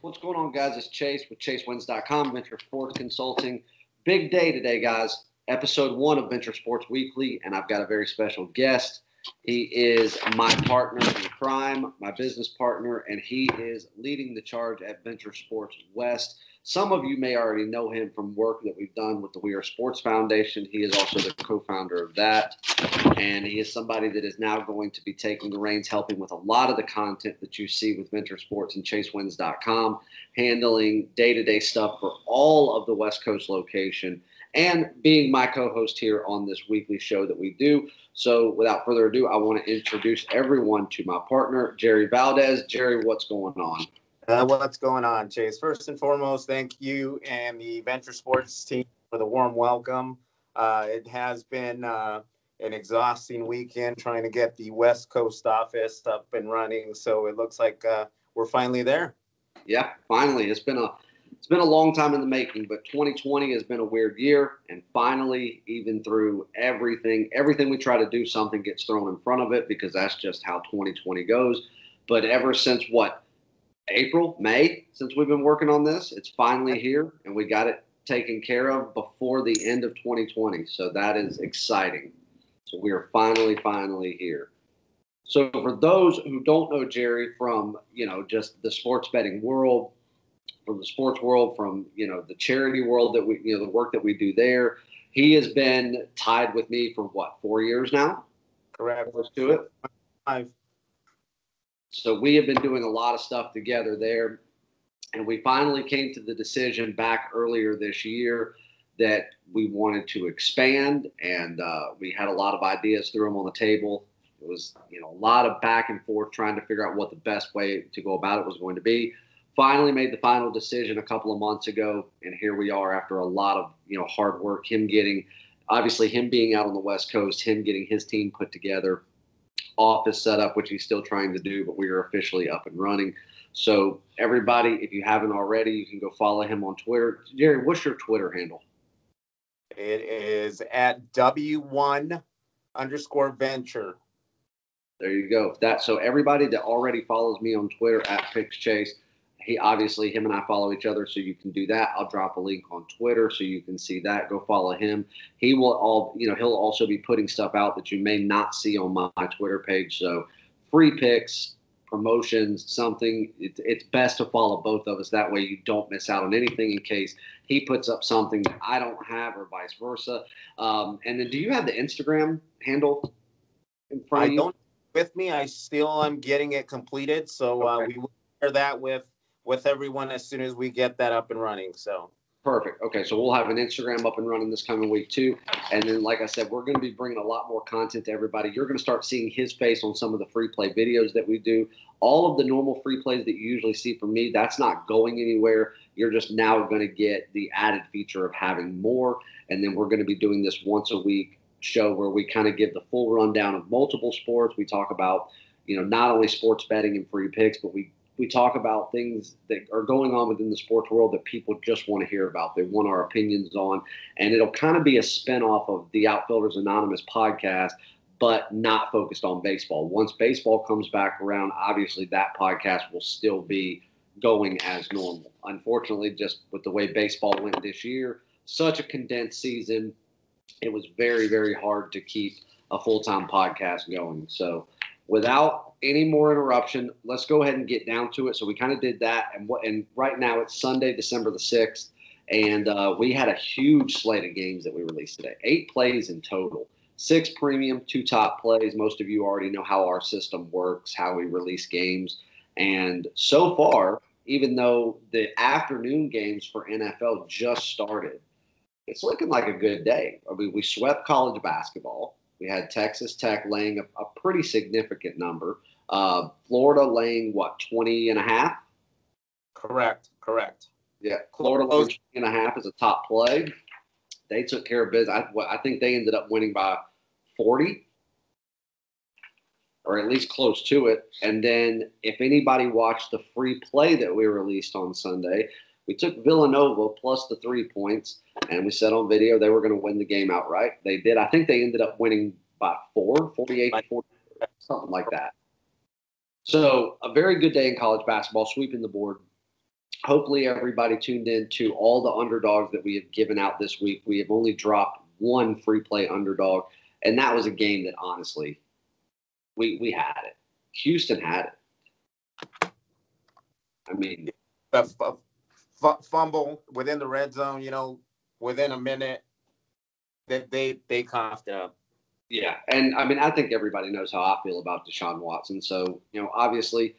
What's going on, guys? It's Chase with ChaseWins.com, Venture Sports Consulting. Big day today, guys. Episode 1 of Venture Sports Weekly, and I've got a very special guest. He is my partner in crime, my business partner, and he is leading the charge at Venture Sports West. Some of you may already know him from work that we've done with the We Are Sports Foundation. He is also the co-founder of that, and he is somebody that is now going to be taking the reins, helping with a lot of the content that you see with Venture Sports and ChaseWins.com, handling day-to-day stuff for all of the West Coast location, and being my co-host here on this weekly show that we do. So without further ado, I want to introduce everyone to my partner, Jerry Valdez. Jerry, what's going on? What's going on, Chase? First and foremost, thank you and the Venture Sports team for the warm welcome. It has been an exhausting weekend trying to get the West Coast office up and running, so it looks like we're finally there. Yeah, finally. It's been a long time in the making, but 2020 has been a weird year, and finally, even through everything we try to do, something gets thrown in front of it because that's just how 2020 goes. But ever since April, May, since we've been working on this, it's finally here, and we got it taken care of before the end of 2020. So that is exciting. So we are finally here. So for those who don't know Jerry from, just the sports betting world, from the sports world, from, the charity world that we, the work that we do there, he has been tied with me for 4 years now? Correct. Let's do it. 5. So we have been doing a lot of stuff together there, and we finally came to the decision back earlier this year that we wanted to expand, and we had a lot of ideas, threw them on the table. It was, a lot of back and forth trying to figure out what the best way to go about it was going to be. Finally made the final decision a couple of months ago, and here we are after a lot of, hard work, him being out on the West Coast, him getting his team put together, office setup, which he's still trying to do, but we are officially up and running. So everybody, if you haven't already, you can go follow him on Twitter. Jerry, what's your Twitter handle? It is at W1_venture. There you go. So everybody that already follows me on Twitter at PixChase, him and I follow each other, so you can do that. I'll drop a link on Twitter so you can see that. Go follow him. He'll also be putting stuff out that you may not see on my Twitter page. So free picks, promotions, something. It's best to follow both of us. That way you don't miss out on anything in case he puts up something that I don't have or vice versa. And then do you have the Instagram handle in front of you? I don't with me. I still am getting it completed. So okay. We will share that with everyone as soon as we get that up and running. So perfect. Okay, so we'll have an Instagram up and running this coming week too. And then, like I said, we're going to be bringing a lot more content to everybody. You're going to start seeing his face on some of the free play videos that we do. All of the normal free plays that you usually see from me, that's not going anywhere. You're just now going to get the added feature of having more. And then we're going to be doing this once a week show where we kind of give the full rundown of multiple sports. We talk about, not only sports betting and free picks, but we talk about things that are going on within the sports world that people just want to hear about. They want our opinions on, and it'll kind of be a spinoff of the Outfielders Anonymous podcast, but not focused on baseball. Once baseball comes back around, obviously that podcast will still be going as normal. Unfortunately, just with the way baseball went this year, such a condensed season, it was very, very hard to keep a full-time podcast going. So without any more interruption, let's go ahead and get down to it. So we kind of did that, and right now it's Sunday, December the 6th, and we had a huge slate of games that we released today. 8 plays in total, 6 premium, 2 top plays. Most of you already know how our system works, how we release games, and so far, even though the afternoon games for NFL just started, it's looking like a good day. I mean, we swept college basketball. We had Texas Tech laying a pretty significant number. Florida laying, 20.5? Correct. Yeah, Florida laying 20.5 is a top play. They took care of business. I think they ended up winning by 40, or at least close to it. And then if anybody watched the free play that we released on Sunday, we took Villanova plus the 3 points, and we said on video they were going to win the game outright. They did. I think they ended up winning by 48-40, something like that. So a very good day in college basketball, sweeping the board. hopefully everybody tuned in to all the underdogs that we have given out this week. We have only dropped one free play underdog, and that was a game that honestly we had it. Houston had it. I mean, fumble within the red zone, within a minute that they coughed up. Yeah, and I mean, I think everybody knows how I feel about Deshaun Watson. So, obviously,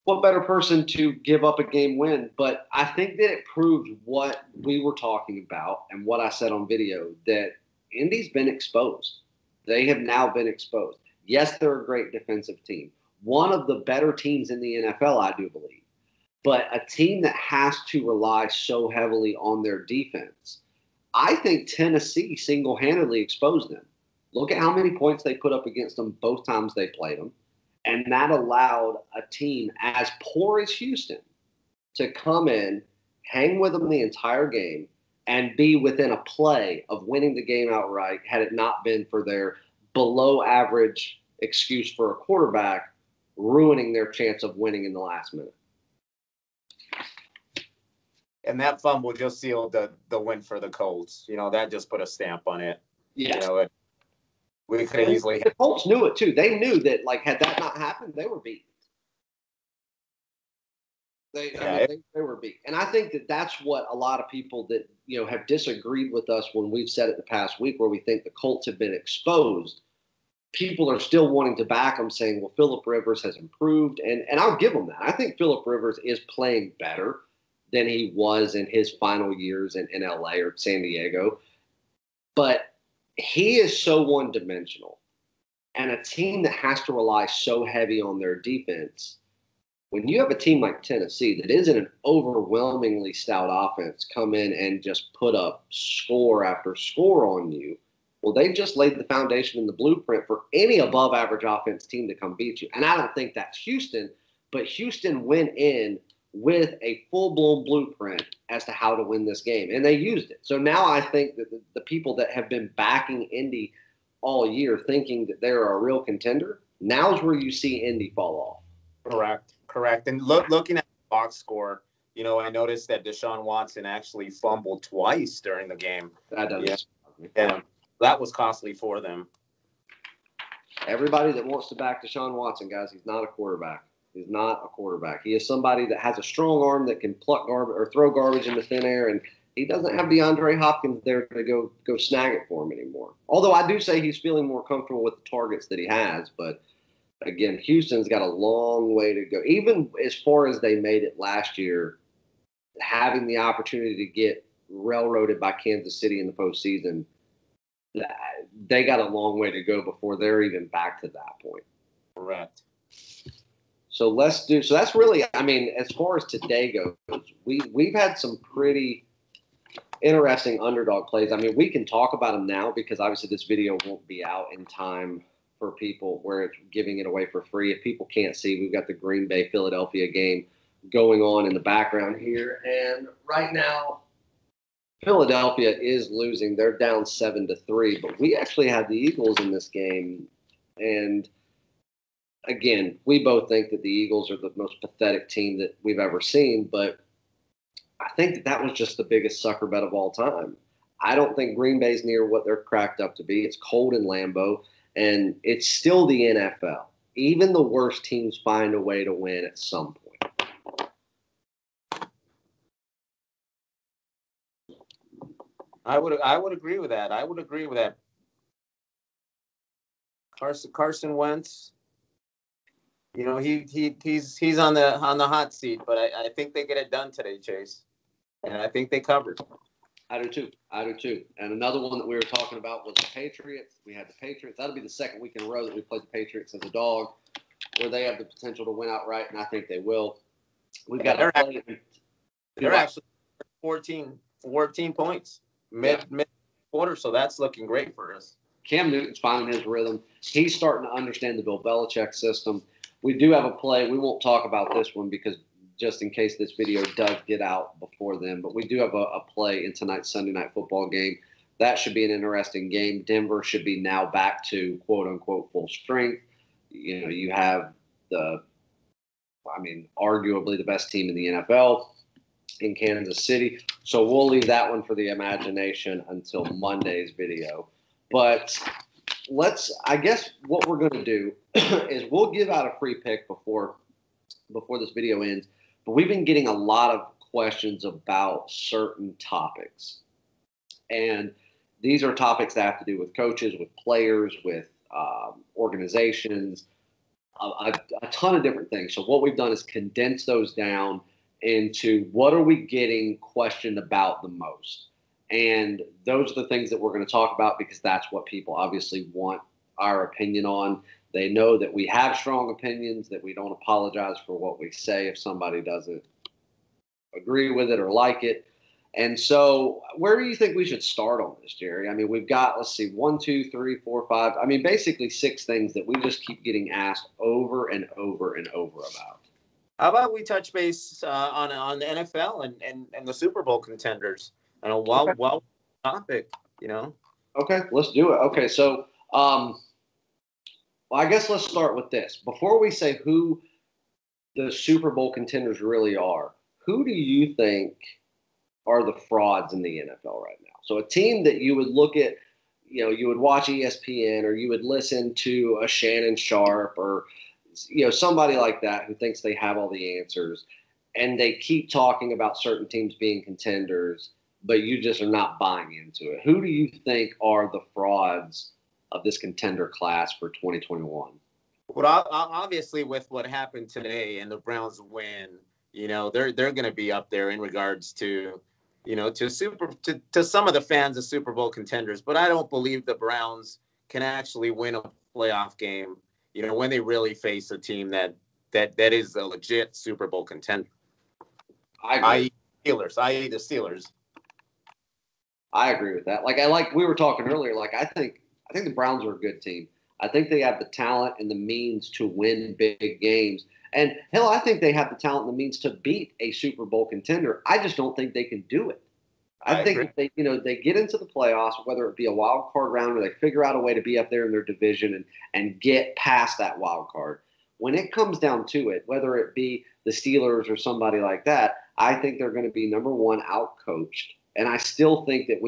what better person to give up a game win? But I think that it proved what we were talking about and what I said on video, that Indy's been exposed. They have now been exposed. Yes, they're a great defensive team, one of the better teams in the NFL, I do believe. But a team that has to rely so heavily on their defense, I think Tennessee single-handedly exposed them. Look at how many points they put up against them both times they played them. And that allowed a team as poor as Houston to come in, hang with them the entire game, and be within a play of winning the game outright had it not been for their below average excuse for a quarterback ruining their chance of winning in the last minute. And that fumble just sealed the win for the Colts. That just put a stamp on it. Yeah. We could have easily. The Colts knew it too. They knew that, had that not happened, they were beat. They were beat. And I think that that's what a lot of people that, have disagreed with us when we've said it the past week, where we think the Colts have been exposed. People are still wanting to back them, saying, well, Phillip Rivers has improved. And I'll give them that. I think Phillip Rivers is playing better than he was in his final years in LA or San Diego. But he is so one-dimensional. And a team that has to rely so heavy on their defense, when you have a team like Tennessee that isn't an overwhelmingly stout offense come in and just put up score after score on you, well, they've just laid the foundation and the blueprint for any above-average offense team to come beat you. And I don't think that's Houston, but Houston went in with a full-blown blueprint as to how to win this game, and they used it. So now I think that the people that have been backing Indy all year thinking that they're a real contender, now's where you see Indy fall off. Correct. And looking at the box score, I noticed that Deshaun Watson actually fumbled twice during the game. That doesn't surprise me. Yeah, that was costly for them. Everybody that wants to back Deshaun Watson, guys, he's not a quarterback. He's not a quarterback. He is somebody that has a strong arm that can pluck garbage or throw garbage into thin air, and he doesn't have DeAndre Hopkins there to go snag it for him anymore. Although I do say he's feeling more comfortable with the targets that he has, but again, Houston's got a long way to go. Even as far as they made it last year, having the opportunity to get railroaded by Kansas City in the postseason, they got a long way to go before they're even back to that point. Correct. So that's really, as far as today goes, we've had some pretty interesting underdog plays. We can talk about them now because obviously this video won't be out in time for people where it's giving it away for free. If people can't see, we've got the Green Bay Philadelphia game going on in the background here. And right now, Philadelphia is losing. They're down 7-3, but we actually had the Eagles in this game. And again, we both think that the Eagles are the most pathetic team that we've ever seen, but I think that was just the biggest sucker bet of all time. I don't think Green Bay's near what they're cracked up to be. It's cold in Lambeau, and it's still the NFL. Even the worst teams find a way to win at some point. I would agree with that. Carson Wentz, he's on the hot seat, but I think they get it done today, Chase. And I think they covered. I do too. And another one that we were talking about was the Patriots. We had the Patriots. That'll be the second week in a row that we played the Patriots as a dog, where they have the potential to win outright, and I think they will. We've got to play. They're actually 14 points mid quarter, so that's looking great for us. Cam Newton's finding his rhythm. He's starting to understand the Bill Belichick system. We do have a play. We won't talk about this one because just in case this video does get out before then, but we do have a play in tonight's Sunday Night Football game. That should be an interesting game. Denver should be now back to quote-unquote full strength. You have arguably the best team in the NFL in Kansas City. So we'll leave that one for the imagination until Monday's video. But I guess what we're going to do is we'll give out a free pick before this video ends. But we've been getting a lot of questions about certain topics. And these are topics that have to do with coaches, with players, with organizations, a ton of different things. So what we've done is condense those down into what are we getting questioned about the most. And those are the things that we're going to talk about because that's what people obviously want our opinion on. They know that we have strong opinions, that we don't apologize for what we say if somebody doesn't agree with it or like it. And so where do you think we should start on this, Jerry? I mean, we've got, let's see, 1, 2, 3, 4, 5. I mean, basically 6 things that we just keep getting asked over and over and over about. How about we touch base on the NFL and the Super Bowl contenders? And well topic, you know. Okay, let's do it. Okay, so well, I guess let's start with this. Before we say who the Super Bowl contenders really are, who do you think are the frauds in the NFL right now? So a team that you would look at, you know, you would watch ESPN or you would listen to a Shannon Sharp or, you know, somebody like that who thinks they have all the answers and they keep talking about certain teams being contenders, but you just are not buying into it. Who do you think are the frauds of this contender class for 2021? Well, obviously with what happened today and the Browns win, you know, they're going to be up there in regards to, you know, to some of the fans of Super Bowl contenders. But I don't believe the Browns can actually win a playoff game, you know, when they really face a team that is a legit Super Bowl contender. I.e. the Steelers. I agree with that. Like we were talking earlier, like I think the Browns are a good team. I think they have the talent and the means to win big games. And hell, I think they have the talent and the means to beat a Super Bowl contender. I just don't think they can do it. I think if they get into the playoffs, whether it be a wild card round or they figure out a way to be up there in their division and get past that wild card. When it comes down to it, whether it be the Steelers or somebody like that, I think they're going to be number one outcoached. And I still think that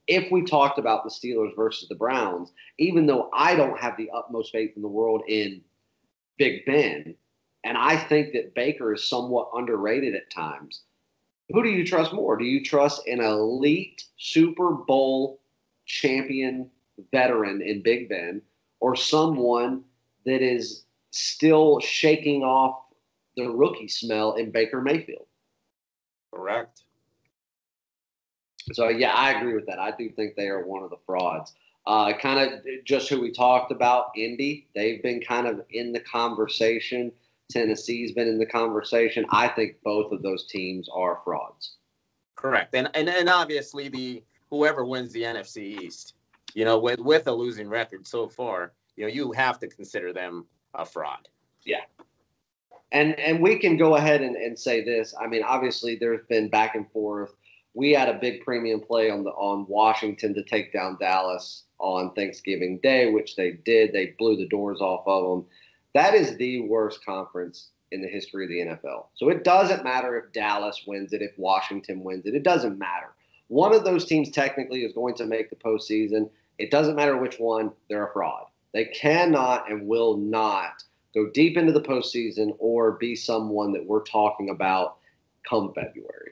if we talked about the Steelers versus the Browns, even though I don't have the utmost faith in the world in Big Ben, and I think that Baker is somewhat underrated at times, who do you trust more? Do you trust an elite Super Bowl champion veteran in Big Ben or someone that is still shaking off the rookie smell in Baker Mayfield? Correct. So, yeah, I agree with that. I do think they are one of the frauds. Kind of just who we talked about, Indy. They've been kind of in the conversation. Tennessee's been in the conversation. I think both of those teams are frauds. Correct. And obviously whoever wins the NFC East, you know, with a losing record so far, you know, you have to consider them a fraud. Yeah. And we can go ahead and say this. I mean, obviously there's been back and forth. We had a big premium play on Washington to take down Dallas on Thanksgiving Day, which they did. They blew the doors off of them. That is the worst conference in the history of the NFL. So it doesn't matter if Dallas wins it, if Washington wins it. It doesn't matter. One of those teams technically is going to make the postseason. It doesn't matter which one. They're a fraud. They cannot and will not go deep into the postseason or be someone that we're talking about come February.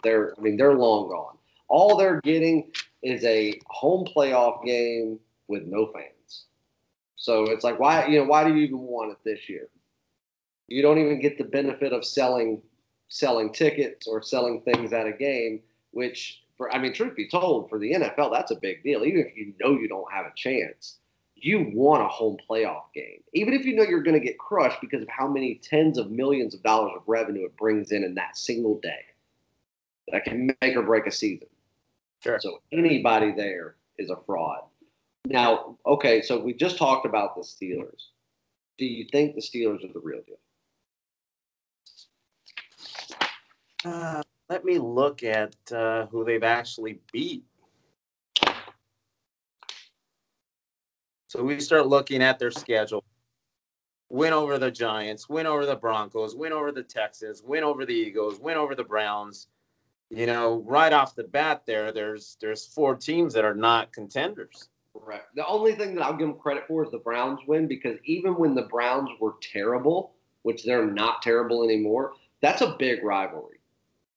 They're long gone. All they're getting is a home playoff game with no fans. So it's like, why do you even want it this year? You don't even get the benefit of selling tickets or selling things at a game, which, truth be told, for the NFL, that's a big deal. Even if you know you don't have a chance, you want a home playoff game. Even if you know you're going to get crushed because of how many tens of millions of dollars of revenue it brings in that single day. That can make or break a season. Sure. So anybody there is a fraud. Now, okay, so we just talked about the Steelers. Do you think the Steelers are the real deal? Let me look at who they've actually beat. So we start looking at their schedule. win over the Giants, win over the Broncos, win over the Texans, win over the Eagles, win over the Browns. You know, right off the bat there's 4 teams that are not contenders. Correct. The only thing that I'll give them credit for is the Browns win, because even when the Browns were terrible, which they're not terrible anymore, that's a big rivalry.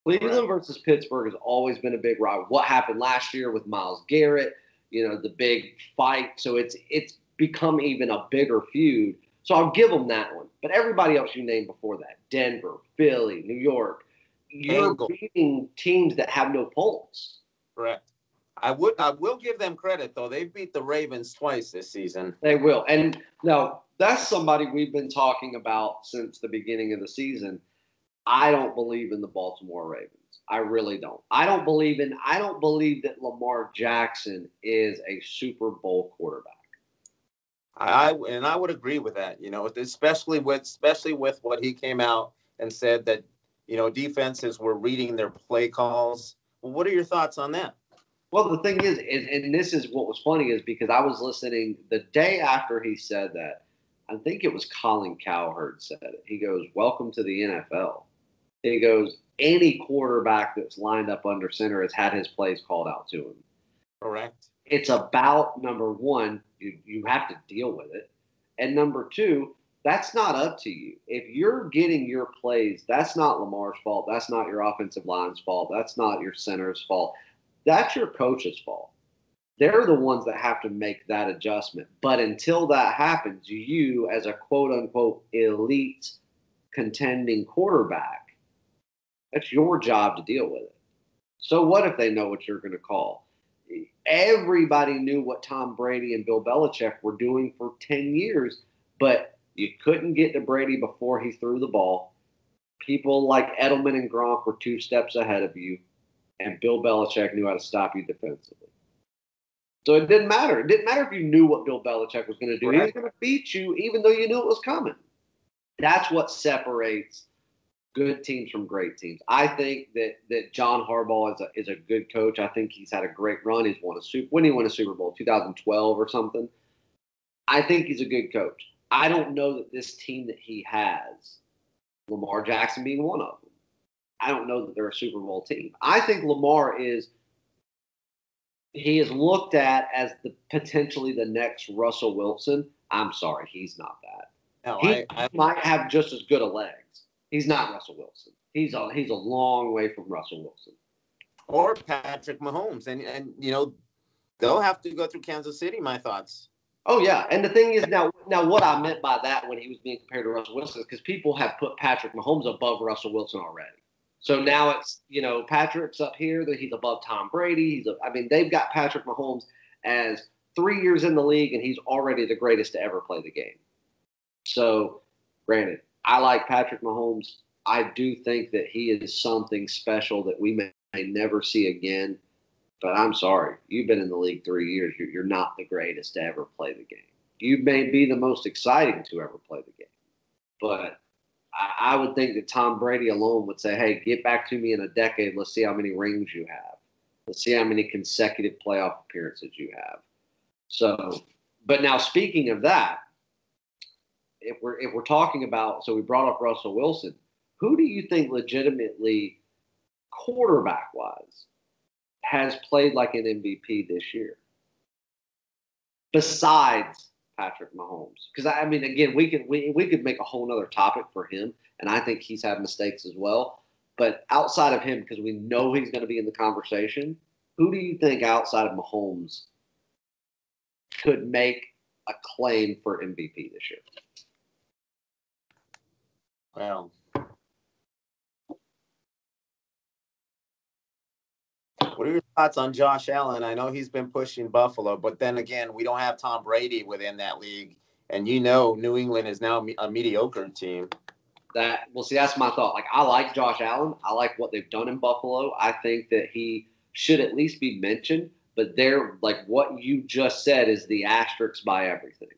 Cleveland versus Pittsburgh has always been a big rivalry. What happened last year with Myles Garrett, the big fight. So it's become even a bigger feud. So I'll give them that one. But everybody else you named before that, Denver, Philly, New York, you're beating teams that have no pulse. Correct. I will give them credit, though. They beat the Ravens twice this season. They will. And now that's somebody we've been talking about since the beginning of the season. I don't believe in the Baltimore Ravens. I really don't. I don't believe that Lamar Jackson is a Super Bowl quarterback. I would agree with that, especially with what he came out and said that, defenses were reading their play calls. Well, what are your thoughts on that? Well, the thing is, and this is what was funny, is because I was listening the day after he said that. I think it was Colin Cowherd said it. He goes, "Welcome to the NFL." He goes, any quarterback that's lined up under center has had his plays called out to him. Correct. It's about, number one, you have to deal with it. And number two, that's not up to you. If you're getting your plays, that's not Lamar's fault. That's not your offensive line's fault. That's not your center's fault. That's your coach's fault. They're the ones that have to make that adjustment. But until that happens, you, as a quote-unquote elite contending quarterback, that's your job to deal with it. So what if they know what you're going to call? Everybody knew what Tom Brady and Bill Belichick were doing for 10 years, but you couldn't get to Brady before he threw the ball. People like Edelman and Gronk were 2 steps ahead of you, and Bill Belichick knew how to stop you defensively. So it didn't matter. It didn't matter if you knew what Bill Belichick was going to do. Right. He was going to beat you even though you knew it was coming. That's what separates good teams from great teams. I think that John Harbaugh is a good coach. I think he's had a great run. He's won when he won a Super Bowl, 2012 or something. I think he's a good coach. I don't know that this team that he has, Lamar Jackson being one of them, I don't know that they're a Super Bowl team. I think Lamar is looked at as potentially the next Russell Wilson. I'm sorry, he's not that. No, he might have just as good a legs. He's not Russell Wilson. He's a long way from Russell Wilson. Or Patrick Mahomes. And they'll have to go through Kansas City, my thoughts. Oh, yeah. And the thing is, now what I meant by that when he was being compared to Russell Wilson is because people have put Patrick Mahomes above Russell Wilson already. So now it's, Patrick's up here, that he's above Tom Brady. They've got Patrick Mahomes as 3 years in the league, and he's already the greatest to ever play the game. So, granted, I like Patrick Mahomes. I do think that he is something special that we may never see again. But I'm sorry, you've been in the league 3 years. You're not the greatest to ever play the game. You may be the most exciting to ever play the game. But I would think that Tom Brady alone would say, hey, get back to me in a decade. Let's see how many rings you have. Let's see how many consecutive playoff appearances you have. So, but now speaking of that, if we're talking about, so we brought up Russell Wilson, who do you think legitimately, quarterback-wise, has played like an MVP this year besides Patrick Mahomes? Because again, we could make a whole nother topic for him, and I think he's had mistakes as well. But outside of him, because we know he's going to be in the conversation, who do you think outside of Mahomes could make a claim for MVP this year? Well, what are your thoughts on Josh Allen? I know he's been pushing Buffalo, but then again, we don't have Tom Brady within that league. And New England is now a mediocre team. See, that's my thought. I like Josh Allen. I like what they've done in Buffalo. I think that he should at least be mentioned. But they're what you just said is the asterisk by everything.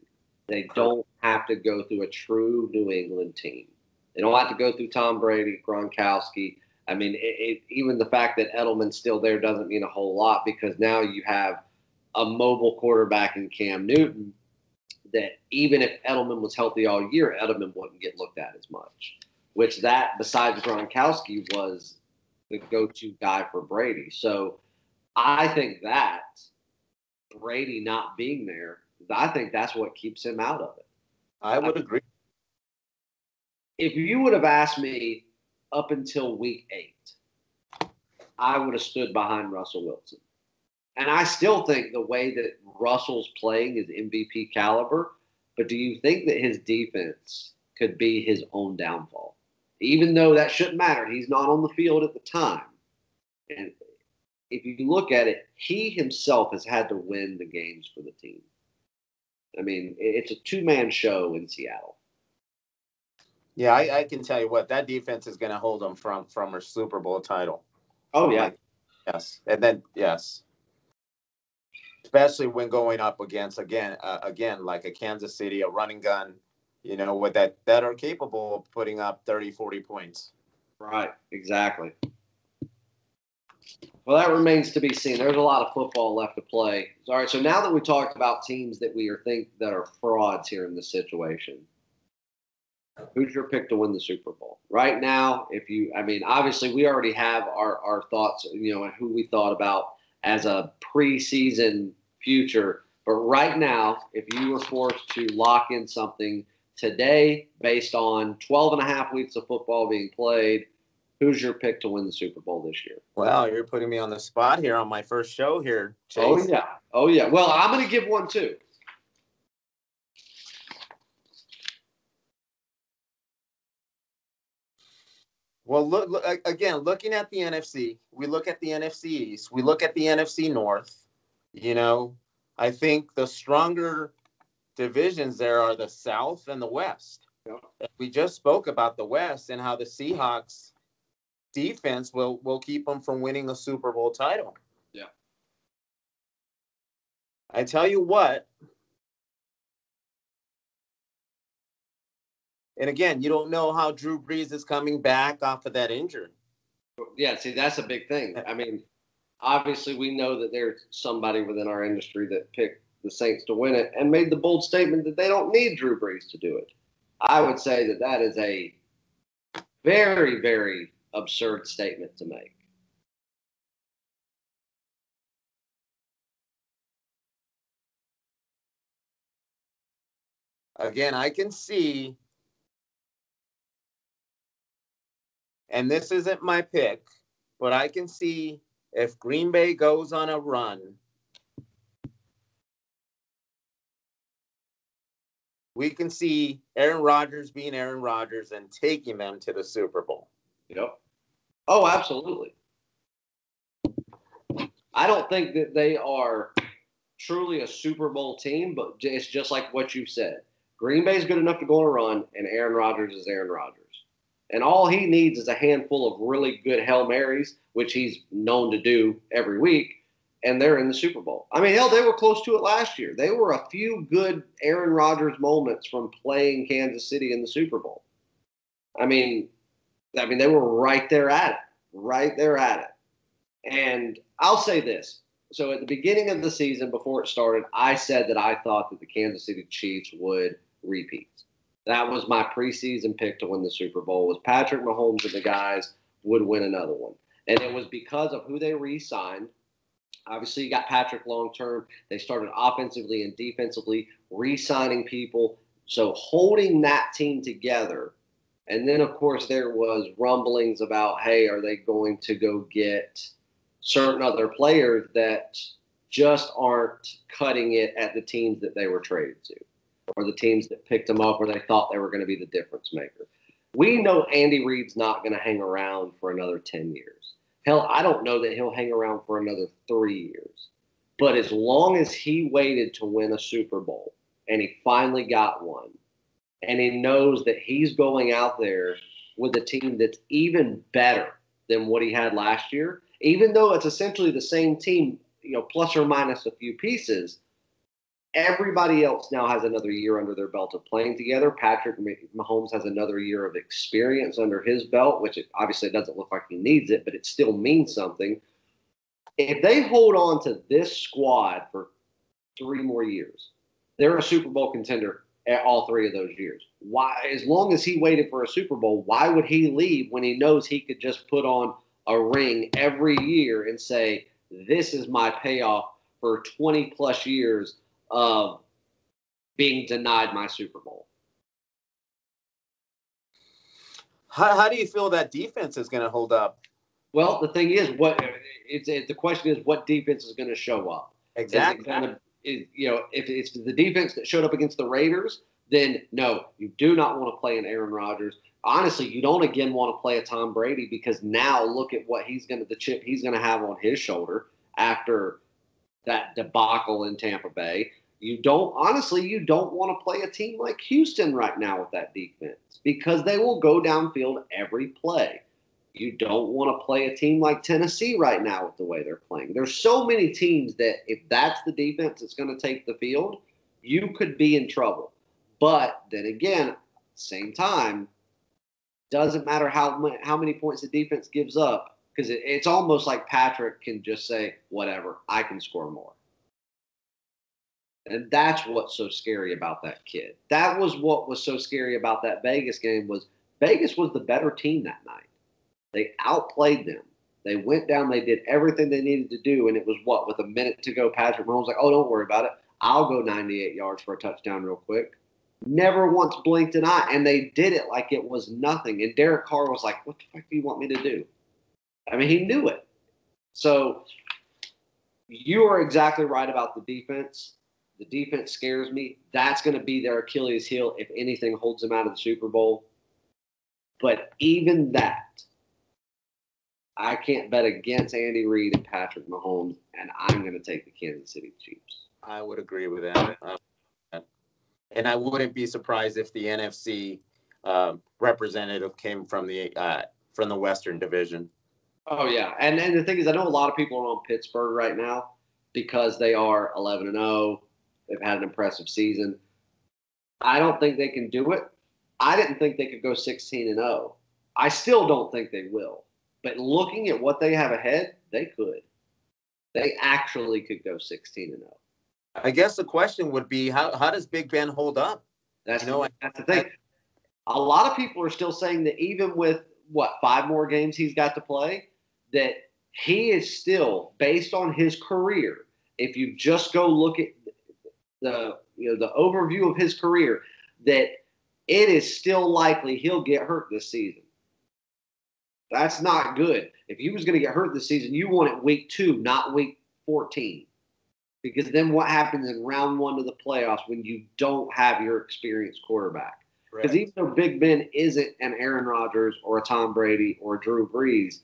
They don't have to go through a true New England team. They don't have to go through Tom Brady, Gronkowski. Even the fact that Edelman's still there doesn't mean a whole lot, because now you have a mobile quarterback in Cam Newton that even if Edelman was healthy all year, Edelman wouldn't get looked at as much. Which that, besides Gronkowski, was the go-to guy for Brady. So I think that Brady not being there, I think that's what keeps him out of it. I would agree. If you would have asked me up until week 8, I would have stood behind Russell Wilson. And I still think the way that Russell's playing is MVP caliber, but do you think that his defense could be his own downfall? Even though that shouldn't matter. He's not on the field at the time. And if you look at it, he himself has had to win the games for the team. I mean, it's a two-man show in Seattle. Yeah, I can tell you what, that defense is going to hold them from a Super Bowl title. Oh, yeah. Yes. And then, yes. Especially when going up against, again, like a Kansas City, a running gun, with that are capable of putting up 30, 40 points. Right, exactly. Well, that remains to be seen. There's a lot of football left to play. All right, so now that we talked about teams that we think that are frauds here in this situation, who's your pick to win the Super Bowl? Right now, obviously we already have our thoughts, and who we thought about as a preseason future. But right now, if you were forced to lock in something today based on 12 and a half weeks of football being played, who's your pick to win the Super Bowl this year? Well, you're putting me on the spot here on my first show here, Chase. Oh, yeah. Well, I'm going to give one, too. Well, look again, looking at the NFC, we look at the NFC East, we look at the NFC North. I think the stronger divisions there are the South and the West. Yeah. We just spoke about the West and how the Seahawks defense will keep them from winning a Super Bowl title. Yeah. I tell you what, and again, you don't know how Drew Brees is coming back off of that injury. Yeah, see, that's a big thing. I mean, obviously we know that there's somebody within our industry that picked the Saints to win it and made the bold statement that they don't need Drew Brees to do it. I would say that is a very, very absurd statement to make. Again, I can see, and this isn't my pick, but I can see if Green Bay goes on a run, we can see Aaron Rodgers being Aaron Rodgers and taking them to the Super Bowl. Yep. Oh, absolutely. I don't think that they are truly a Super Bowl team, but it's just like what you said. Green Bay is good enough to go on a run, and Aaron Rodgers is Aaron Rodgers. And all he needs is a handful of really good Hail Marys, which he's known to do every week, and they're in the Super Bowl. I mean, hell, they were close to it last year. They were a few good Aaron Rodgers moments from playing Kansas City in the Super Bowl. I mean, they were right there at it. And I'll say this. So at the beginning of the season, before it started, I said that I thought that the Kansas City Chiefs would repeat. That was my preseason pick to win the Super Bowl, was Patrick Mahomes and the guys would win another one. And it was because of who they re-signed. Obviously, you got Patrick long-term. They started offensively and defensively re-signing people. So holding that team together. And then, of course, there was rumblings about, hey, are they going to go get certain other players that just aren't cutting it at the teams that they were traded to, or the teams that picked them up where they thought they were going to be the difference maker. We know Andy Reid's not going to hang around for another 10 years. Hell, I don't know that he'll hang around for another 3 years. But as long as he waited to win a Super Bowl, and he finally got one, and he knows that he's going out there with a team that's even better than what he had last year, even though it's essentially the same team, plus or minus a few pieces, everybody else now has another year under their belt of playing together. Patrick Mahomes has another year of experience under his belt, which obviously doesn't look like he needs it, but it still means something. If they hold on to this squad for 3 more years, They're a Super Bowl contender at all 3 of those years. Why? As long as he waited for a Super Bowl, why would he leave when he knows he could just put on a ring every year and say, "This is my payoff for 20 plus years of being denied my Super Bowl"? How do you feel that defense is going to hold up? Well, the thing is, the question is, what defense is going to show up? Exactly. If it's the defense that showed up against the Raiders, then no, you do not want to play an Aaron Rodgers. Honestly, you don't again want to play a Tom Brady, because now look at what the chip he's going to have on his shoulder after that debacle in Tampa Bay. You don't want to play a team like Houston right now with that defense, because they will go downfield every play. You don't want to play a team like Tennessee right now with the way they're playing. There's so many teams that if that's the defense that's going to take the field, you could be in trouble. But then again, at the same time, doesn't matter how many points the defense gives up, because it's almost like Patrick can just say, whatever, I can score more. And that's what's so scary about that kid. That was what was so scary about that Vegas game, was Vegas was the better team that night. They outplayed them. They went down. They did everything they needed to do. And it was with a minute to go, Patrick Mahomes was like, "Oh, don't worry about it. I'll go 98 yards for a touchdown real quick." Never once blinked an eye. And they did it like it was nothing. And Derek Carr was like, "What the fuck do you want me to do?" I mean, he knew it. So you are exactly right about the defense. The defense scares me. That's going to be their Achilles heel if anything holds them out of the Super Bowl. But even that, I can't bet against Andy Reid and Patrick Mahomes, and I'm going to take the Kansas City Chiefs. I would agree with that. And I wouldn't be surprised if the NFC representative came from the Western Division. Oh, yeah. And the thing is, I know a lot of people are on Pittsburgh right now because they are 11-0. They've had an impressive season. I don't think they can do it. I didn't think they could go 16-0. I still don't think they will. But looking at what they have ahead, they could. They actually could go 16-0. I guess the question would be, how does Big Ben hold up? That's the thing. A lot of people are still saying that even with, 5 more games he's got to play, that he is still, based on his career, if you just go look at the overview of his career, that it is still likely he'll get hurt this season. That's not good. If he was going to get hurt this season, you want it week 2, not week 14. Because then what happens in round 1 of the playoffs when you don't have your experienced quarterback? Because even though Big Ben isn't an Aaron Rodgers or a Tom Brady or a Drew Brees,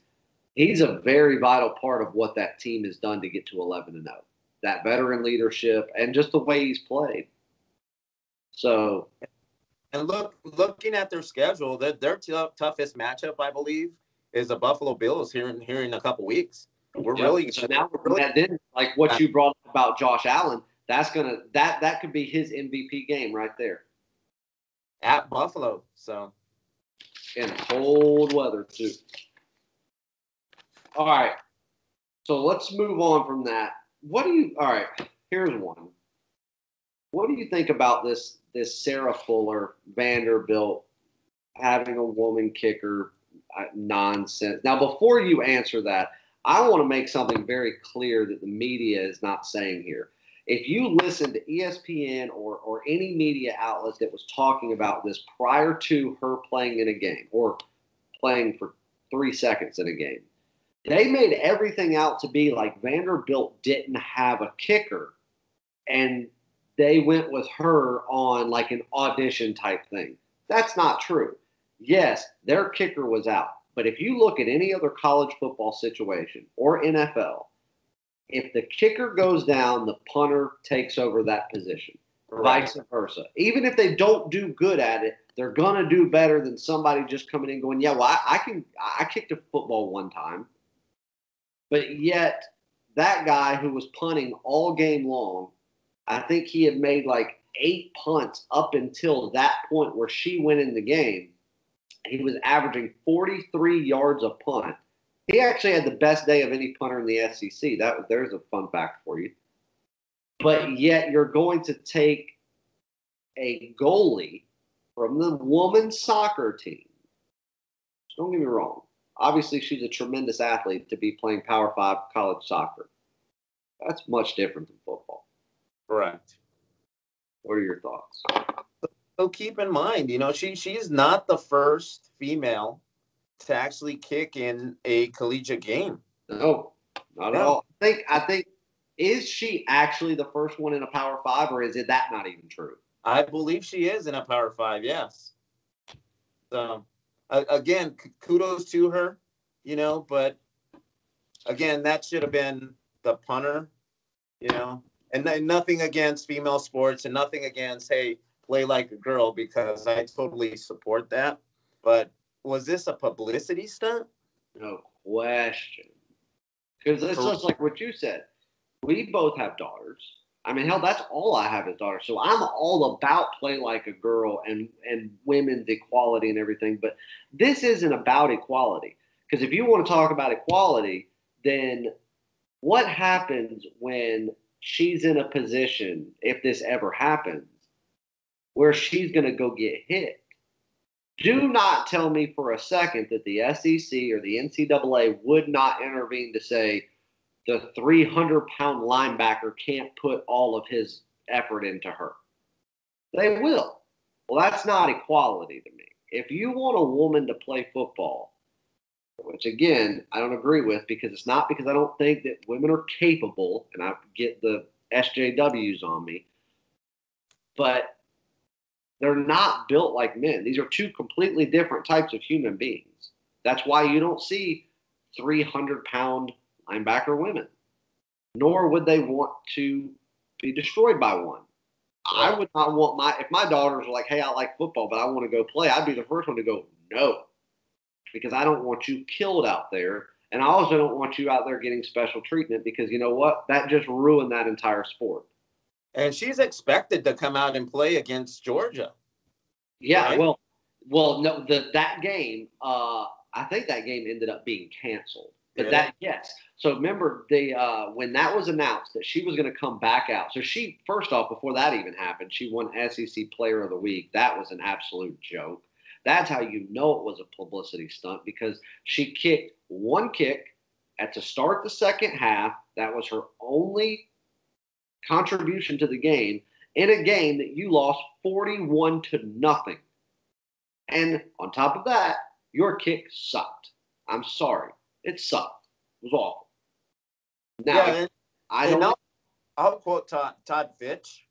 he's a very vital part of what that team has done to get to 11-0. That veteran leadership and just the way he's played. So, and looking at their schedule, their toughest matchup, I believe, is the Buffalo Bills here in a couple weeks. Like what you brought up about Josh Allen, that could be his MVP game right there at Buffalo. So in cold weather too. All right, so let's move on from that. All right, here's one. What do you think about this Sarah Fuller, Vanderbilt, having a woman kicker nonsense? Now, before you answer that, I want to make something very clear that the media is not saying here. If you listen to ESPN or any media outlet that was talking about this prior to her playing in a game or playing for 3 seconds in a game, they made everything out to be like Vanderbilt didn't have a kicker, and they went with her on like an audition type thing. That's not true. Yes, their kicker was out. But if you look at any other college football situation or NFL, if the kicker goes down, the punter takes over that position, vice versa. Even if they don't do good at it, they're going to do better than somebody just coming in going, yeah, well, I kicked a football one time. But yet that guy who was punting all game long, I think he had made like 8 punts up until that point where she went in the game. He was averaging 43 yards a punt. He actually had the best day of any punter in the SEC. There's a fun fact for you. But yet you're going to take a goalie from the women's soccer team. Don't get me wrong. Obviously, she's a tremendous athlete to be playing Power 5 college soccer. That's much different than football. Correct. What are your thoughts? So keep in mind, she's not the first female to actually kick in a collegiate game. No, not at all. I think is she actually the first one in a Power 5, or is it that not even true? I believe she is in a Power 5, yes. So, again, kudos to her, but again, that should have been the punter, and nothing against female sports and nothing against, hey, play like a girl, because I totally support that. But was this a publicity stunt? No question. Because it's just like what you said. We both have daughters. I mean, hell, that's all I have is daughters. So I'm all about play like a girl and women's equality and everything. But this isn't about equality. Because if you want to talk about equality, then what happens when she's in a position, if this ever happens, where she's going to go get hit? Do not tell me for a second that the SEC or the NCAA would not intervene to say the 300-pound linebacker can't put all of his effort into her. They will. Well, that's not equality to me. If you want a woman to play football, which again, I don't agree with, because it's not because I don't think that women are capable, and I get the SJWs on me, but they're not built like men. These are two completely different types of human beings. That's why you don't see 300-pound linebacker women, nor would they want to be destroyed by one. I would not want if my daughters were like, hey, I like football, but I want to go play, I'd be the first one to go, no, because I don't want you killed out there. And I also don't want you out there getting special treatment, because you know what? That just ruined that entire sport. And she's expected to come out and play against Georgia. Yeah, right? well, no, that game, I think that game ended up being canceled. But yes. So remember, when that was announced that she was going to come back out. So she, first off, before that even happened, she won SEC Player of the Week. That was an absolute joke. That's how you know it was a publicity stunt, because she kicked one kick to start the second half. That was her only contribution to the game in a game that you lost 41-0. And on top of that, your kick sucked. I'm sorry. It sucked. It was awful. Now, I'll quote Todd Fitch,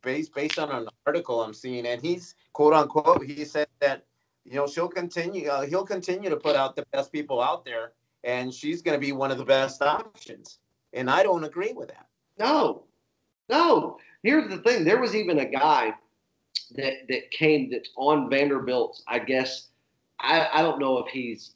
based on an article I'm seeing, and he's, quote unquote, he said that, he'll continue to put out the best people out there, and she's going to be one of the best options. And I don't agree with that. No. Here's the thing. There was even a guy that came that's on Vanderbilt's, I guess, I don't know if he's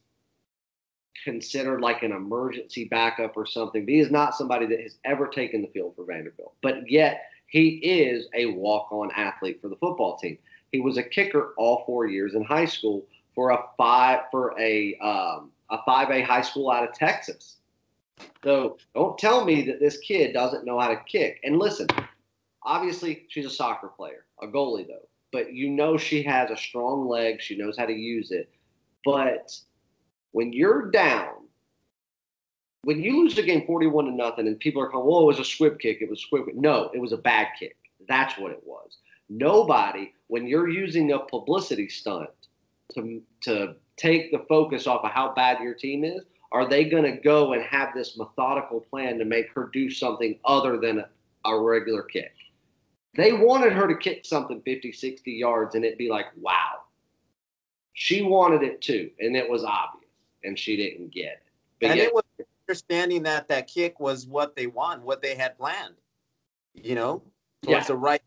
considered like an emergency backup or something, but he is not somebody that has ever taken the field for Vanderbilt. But yet he is a walk-on athlete for the football team. He was a kicker all 4 years in high school for a 5A high school out of Texas. So don't tell me that this kid doesn't know how to kick. And listen, obviously she's a soccer player, a goalie though, but she has a strong leg. She knows how to use it. But when you're down, when you lose the game 41-0 and people are calling, well, it was a squib kick. It was squib kick. No, it was a bad kick. That's what it was. Nobody, when you're using a publicity stunt to take the focus off of how bad your team is, are they going to go and have this methodical plan to make her do something other than a regular kick? They wanted her to kick something 50, 60 yards and it'd be like, wow. She wanted it too, and it was obvious, and she didn't get it. But it was understanding that kick was what they wanted, what they had planned, towards the right.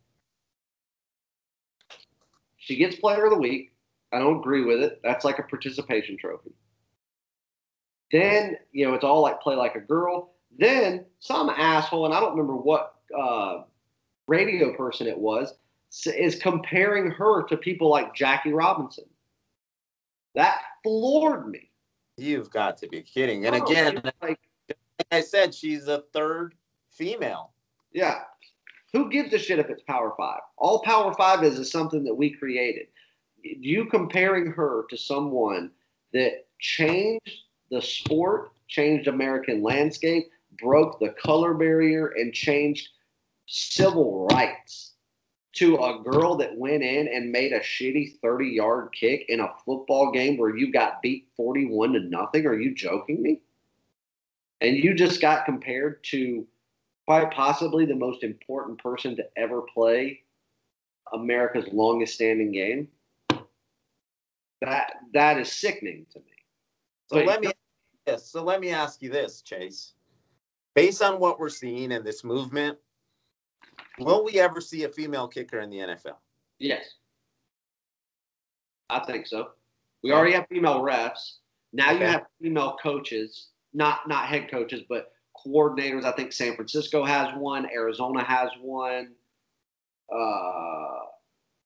She gets Player of the Week. I don't agree with it. That's like a participation trophy. Then, it's all like play like a girl. Then some asshole, and I don't remember what radio person it was, is comparing her to people like Jackie Robinson. That floored me. You've got to be kidding. And again, like I said, she's a third female. Yeah. Who gives a shit if it's Power Five? All Power Five is something that we created. You comparing her to someone that changed the sport, changed American landscape, broke the color barrier, and changed civil rights to a girl that went in and made a shitty 30-yard kick in a football game where you got beat 41-0. Are you joking me? And you just got compared to quite possibly the most important person to ever play America's longest standing game. That is sickening to me. So let me ask you this, Chase. Based on what we're seeing in this movement, will we ever see a female kicker in the NFL? Yes. I think so. We already have female refs. Now you have female coaches, not head coaches, but coordinators. I think San Francisco has one. Arizona has one.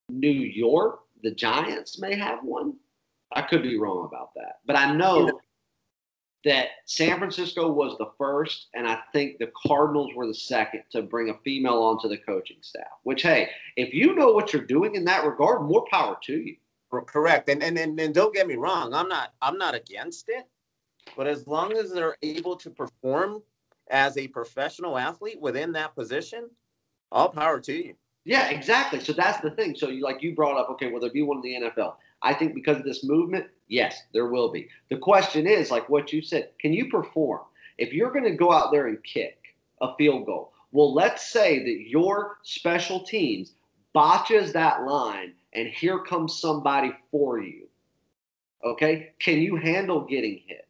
New York, the Giants may have one. I could be wrong about that. But I know that San Francisco was the first, and I think the Cardinals were the second to bring a female onto the coaching staff. Which, hey, if you know what you're doing in that regard, more power to you. Correct. And don't get me wrong, I'm not against it. But as long as they're able to perform as a professional athlete within that position, all power to you. Yeah, exactly. So that's the thing. So you brought up, okay, will there be one in the NFL? I think because of this movement, yes, there will be. The question is, like what you said, can you perform? If you're going to go out there and kick a field goal, well, let's say that your special teams botches that line and here comes somebody for you. Okay? Can you handle getting hit?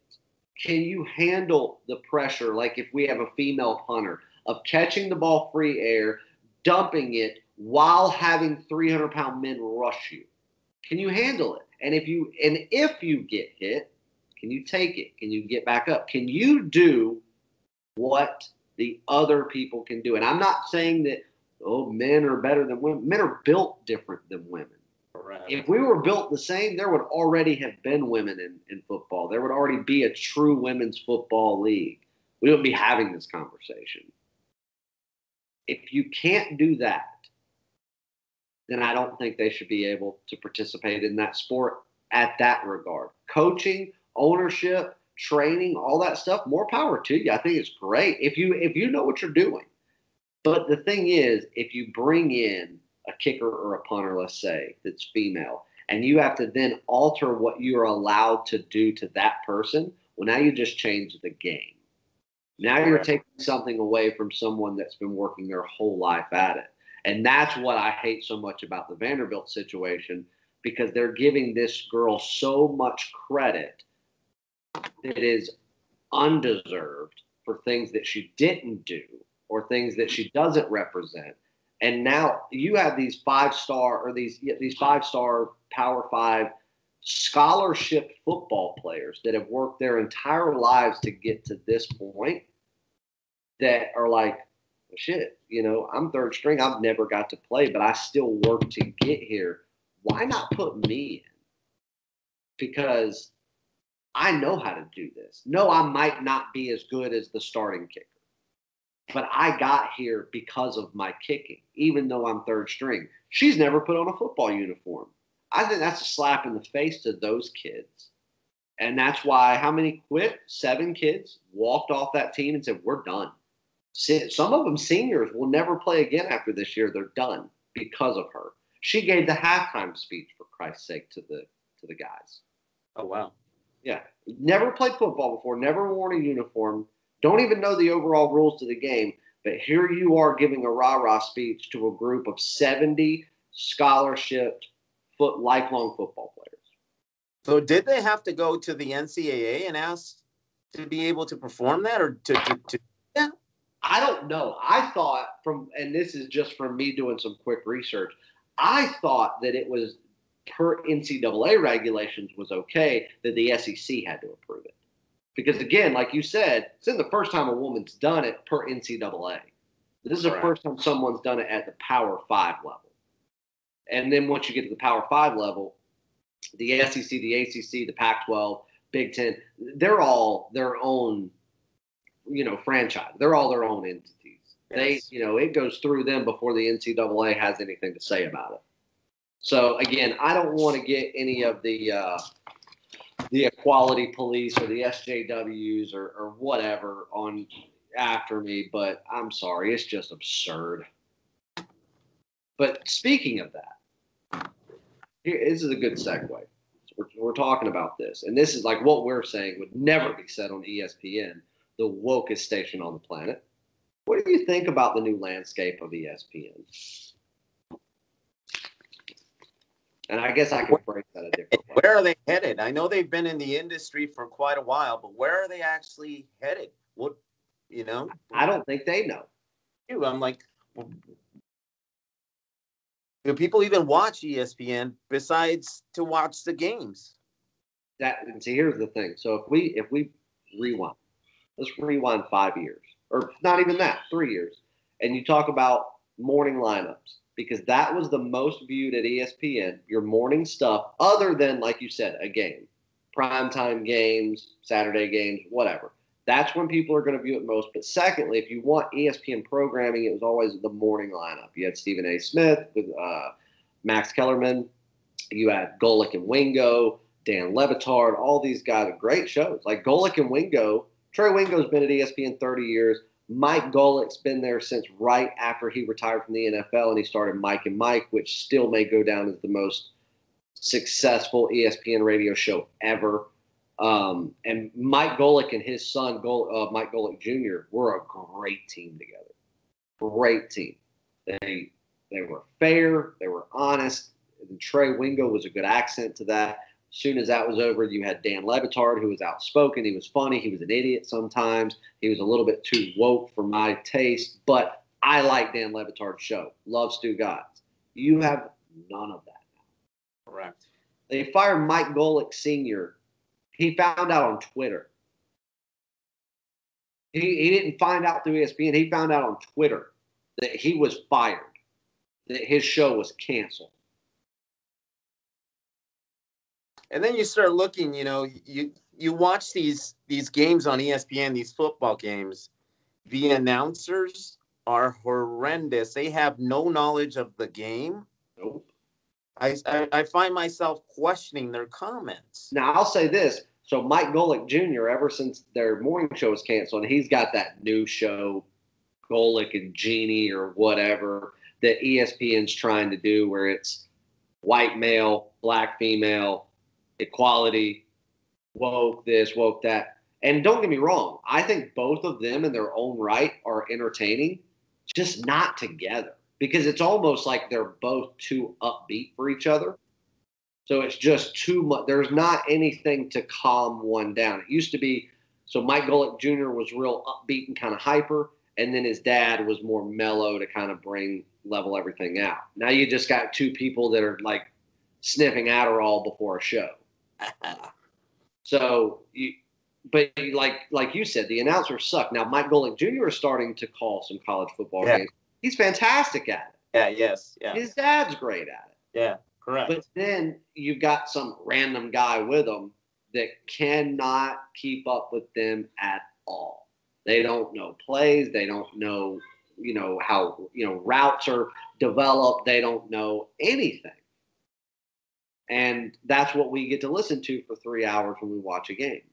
Can you handle the pressure, like if we have a female punter, of catching the ball free air, dumping it while having 300-pound men rush you? Can you handle it? And if you get hit, can you take it? Can you get back up? Can you do what the other people can do? And I'm not saying that, men are better than women. Men are built different than women. Right. If we were built the same, there would already have been women in football. There would already be a true women's football league. We wouldn't be having this conversation. If you can't do that, then I don't think they should be able to participate in that sport at that regard. Coaching, ownership, training, all that stuff, more power to you. I think it's great if you know what you're doing. But the thing is, if you bring in a kicker or a punter, let's say, that's female, and you have to then alter what you're allowed to do to that person, well, now you just change the game. Now you're taking something away from someone that's been working their whole life at it. And that's what I hate so much about the Vanderbilt situation, because they're giving this girl so much credit that is undeserved for things that she didn't do or things that she doesn't represent. And now you have these five-star Power Five scholarship football players that have worked their entire lives to get to this point that are like, shit, I'm third string. I've never got to play, but I still work to get here. Why not put me in? Because I know how to do this. No, I might not be as good as the starting kicker, but I got here because of my kicking, even though I'm third string. She's never put on a football uniform. I think that's a slap in the face to those kids. And that's why how many quit? 7 kids walked off that team and said, we're done. Some of them seniors will never play again after this year. They're done because of her. She gave the halftime speech, for Christ's sake, to the guys. Oh, wow. Yeah. Never played football before, never worn a uniform, don't even know the overall rules to the game. But here you are giving a rah-rah speech to a group of 70 scholarship lifelong football players. So did they have to go to the NCAA and ask to be able to perform that, or to yeah? I don't know. I thought and this is just from me doing some quick research, I thought that it was per NCAA regulations was okay that the SEC had to approve it. Because again, like you said, it's the first time a woman's done it per NCAA. This is the first time someone's done it at the Power 5 level. And then once you get to the Power 5 level, the SEC, the ACC, the Pac-12, Big Ten, they're all their own, franchise. They're all their own entities. Yes. It goes through them before the NCAA has anything to say about it. So again, I don't want to get any of the equality police or the SJWs or whatever on after me, but I'm sorry, it's just absurd. But speaking of that, this is a good segue. We're talking about this, and this is like what we're saying would never be said on ESPN, the wokest station on the planet. What do you think about the new landscape of ESPN? And I guess I can phrase that a different way. Where are they headed? I know they've been in the industry for quite a while, but where are they actually headed? What, I don't think they know. I'm like, do people even watch ESPN besides to watch the games? And see, here's the thing. So if we rewind, let's rewind 5 years, or not even that, 3 years, and you talk about morning lineups, because that was the most viewed at ESPN, your morning stuff, other than, like you said, a game, primetime games, Saturday games, whatever. That's when people are going to view it most. But secondly, if you want ESPN programming, it was always the morning lineup. You had Stephen A. Smith with Max Kellerman. You had Golick and Wingo, Dan Levitard, all these guys, great shows. Like Golick and Wingo, Trey Wingo's been at ESPN 30 years. Mike Golick's been there since right after he retired from the NFL, and he started Mike and Mike, which still may go down as the most successful ESPN radio show ever. And Mike Golick and his son, Mike Golick Jr., were a great team together. Great team. They were fair. They were honest. And Trey Wingo was a good accent to that. As soon as that was over, you had Dan Levitard, who was outspoken. He was funny. He was an idiot sometimes. He was a little bit too woke for my taste. But I like Dan Levitard's show. Love Stu Godds. You have none of that now. Correct. They fired Mike Golick Sr. He found out on Twitter. He didn't find out through ESPN. He found out on Twitter that he was fired, that his show was canceled. And then you start looking, you watch these games on ESPN, these football games. The announcers are horrendous. They have no knowledge of the game. Nope. I find myself questioning their comments. Now, I'll say this. So Mike Golick Jr., ever since their morning show was canceled, and he's got that new show, Golick and Jeannie or whatever, that ESPN's trying to do where it's white male, black female, equality, woke this, woke that. And don't get me wrong, I think both of them in their own right are entertaining, just not together. Because it's almost like they're both too upbeat for each other. So it's just too much. There's not anything to calm one down. It used to be, so Mike Golick Jr. was real upbeat and kind of hyper, and then his dad was more mellow to kind of level everything out. Now you just got two people that are like sniffing Adderall before a show. So, like you said, the announcers suck. Now Mike Golick Jr. is starting to call some college football games. He's fantastic at it. Yeah, yes, yeah. His dad's great at it. Yeah, correct. But then you've got some random guy with them that cannot keep up with them at all. They don't know plays. They don't know, how, routes are developed. They don't know anything. And that's what we get to listen to for 3 hours when we watch a game.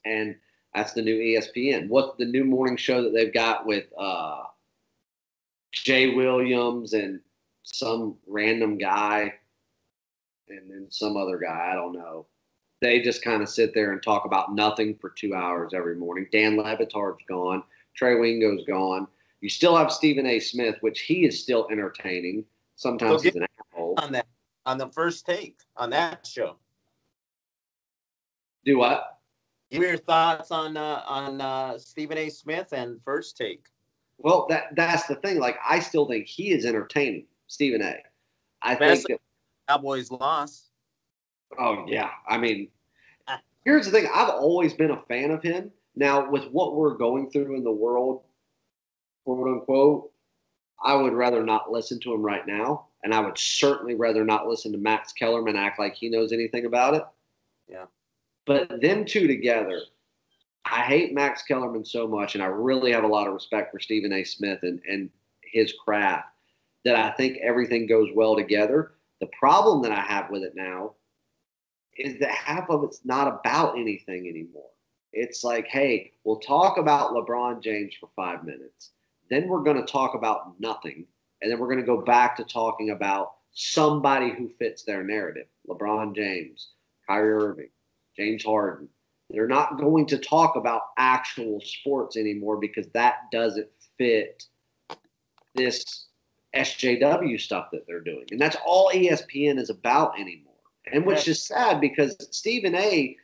And that's the new ESPN. What's the new morning show that they've got with Jay Williams and some random guy and then some other guy, I don't know. They just kind of sit there and talk about nothing for 2 hours every morning. Dan Levitard's gone. Trey Wingo's gone. You still have Stephen A. Smith, which he is still entertaining. Sometimes he's an asshole. On the First Take, on that show. Do what? Give me your thoughts on Stephen A. Smith and First Take. Well, that's the thing. Like, I still think he is entertaining, Stephen A. I think that Cowboys lost. Oh, yeah. I mean, here's the thing. I've always been a fan of him. Now, with what we're going through in the world, quote unquote, I would rather not listen to him right now. And I would certainly rather not listen to Max Kellerman act like he knows anything about it. Yeah. But them two together, I hate Max Kellerman so much, and I really have a lot of respect for Stephen A. Smith and his craft that I think everything goes well together. The problem that I have with it now is that half of it's not about anything anymore. It's like, hey, we'll talk about LeBron James for 5 minutes. Then we're going to talk about nothing. And then we're going to go back to talking about somebody who fits their narrative. LeBron James, Kyrie Irving, James Harden. They're not going to talk about actual sports anymore because that doesn't fit this SJW stuff that they're doing. And that's all ESPN is about anymore. And which is sad because Stephen A,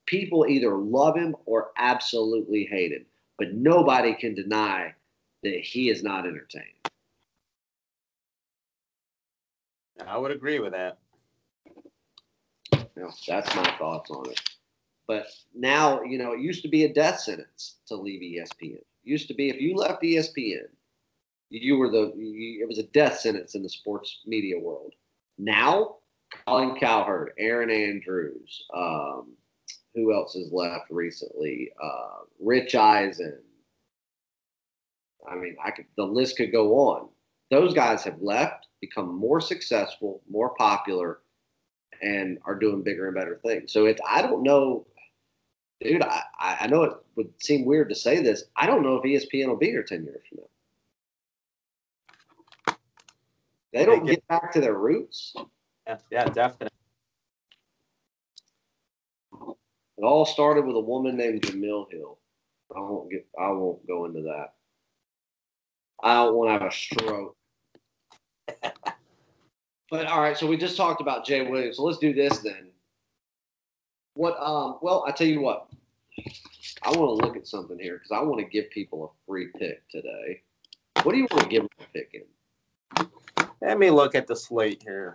people either love him or absolutely hate him. But nobody can deny that he is not entertaining. I would agree with that. That's my thoughts on it. But now, it used to be a death sentence to leave ESPN. It used to be if you left ESPN, it was a death sentence in the sports media world. Now, Colin Cowherd, Aaron Andrews, who else has left recently? Rich Eisen. I mean, the list could go on. Those guys have left, become more successful, more popular, and are doing bigger and better things. So I don't know, dude. I know it would seem weird to say this. I don't know if ESPN will be here 10 years from now. They don't get back to their roots. Yeah, definitely. It all started with a woman named Jamil Hill. I won't go into that. I don't want to have a stroke. But all right, so we just talked about Jay Williams. So let's do this then. Well, I tell you what. I want to look at something here because I want to give people a free pick today. What do you want to give them a pick in? Let me look at the slate here.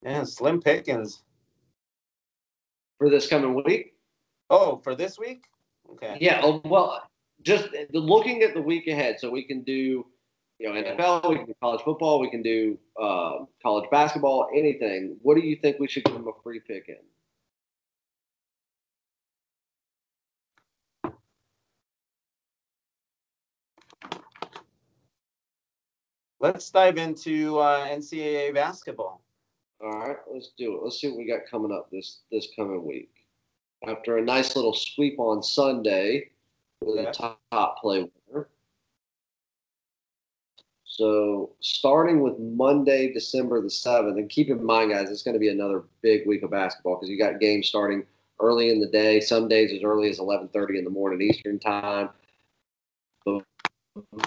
Yeah, slim pickings. For this coming week? Oh, for this week? Okay. Yeah, well, just looking at the week ahead, so we can do, NFL, we can do college football, we can do college basketball, anything. What do you think we should give them a free pick in? Let's dive into NCAA basketball. All right, let's do it. Let's see what we got coming up this coming week. After a nice little sweep on Sunday with a top play winner. So starting with Monday, December the 7th, and keep in mind, guys, it's going to be another big week of basketball because you got games starting early in the day. Some days as early as 11:30 in the morning Eastern time. But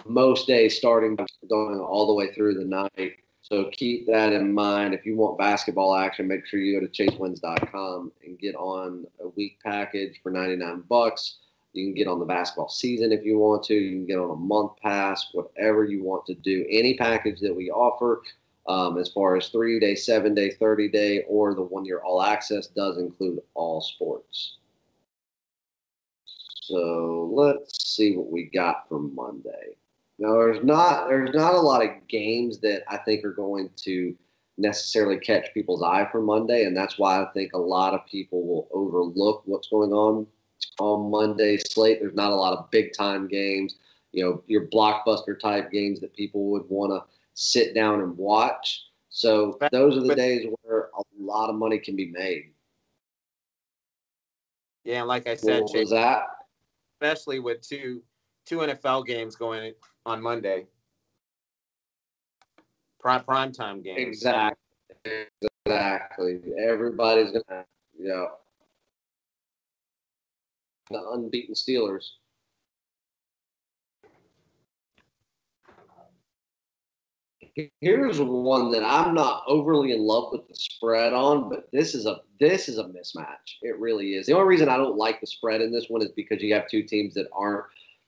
most days starting going all the way through the night. So keep that in mind. If you want basketball action, make sure you go to chasewins.com and get on a week package for $99. You can get on the basketball season if you want to. You can get on a month pass, whatever you want to do. Any package that we offer, as far as 3-day, 7-day, 30-day, or the 1-year all access, does include all sports. So let's see what we got for Monday. Now, there's not a lot of games that I think are going to necessarily catch people's eye for Monday, and that's why I think a lot of people will overlook what's going on Monday's slate. There's not a lot of big time games, your blockbuster type games that people would want to sit down and watch. So those are the days where a lot of money can be made. Yeah, and like I said, what was that? Especially with two NFL games going on Monday. Prime time games. Exactly. Everybody's gonna, the unbeaten Steelers. Here's one that I'm not overly in love with the spread on, but this is a mismatch. It really is. The only reason I don't like the spread in this one is because you have two teams that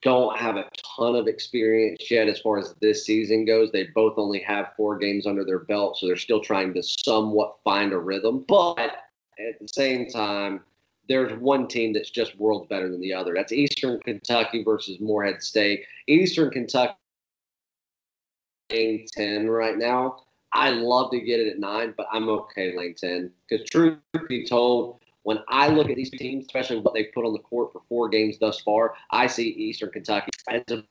don't have a ton of experience yet as far as this season goes. They both only have 4 games under their belt, so they're still trying to somewhat find a rhythm. But at the same time, there's one team that's just worlds better than the other. That's Eastern Kentucky versus Morehead State. Eastern Kentucky laying 10 right now. I love to get it at 9, but I'm okay laying 10. Because truth be told, when I look at these teams, especially what they've put on the court for 4 games thus far, I see Eastern Kentucky as a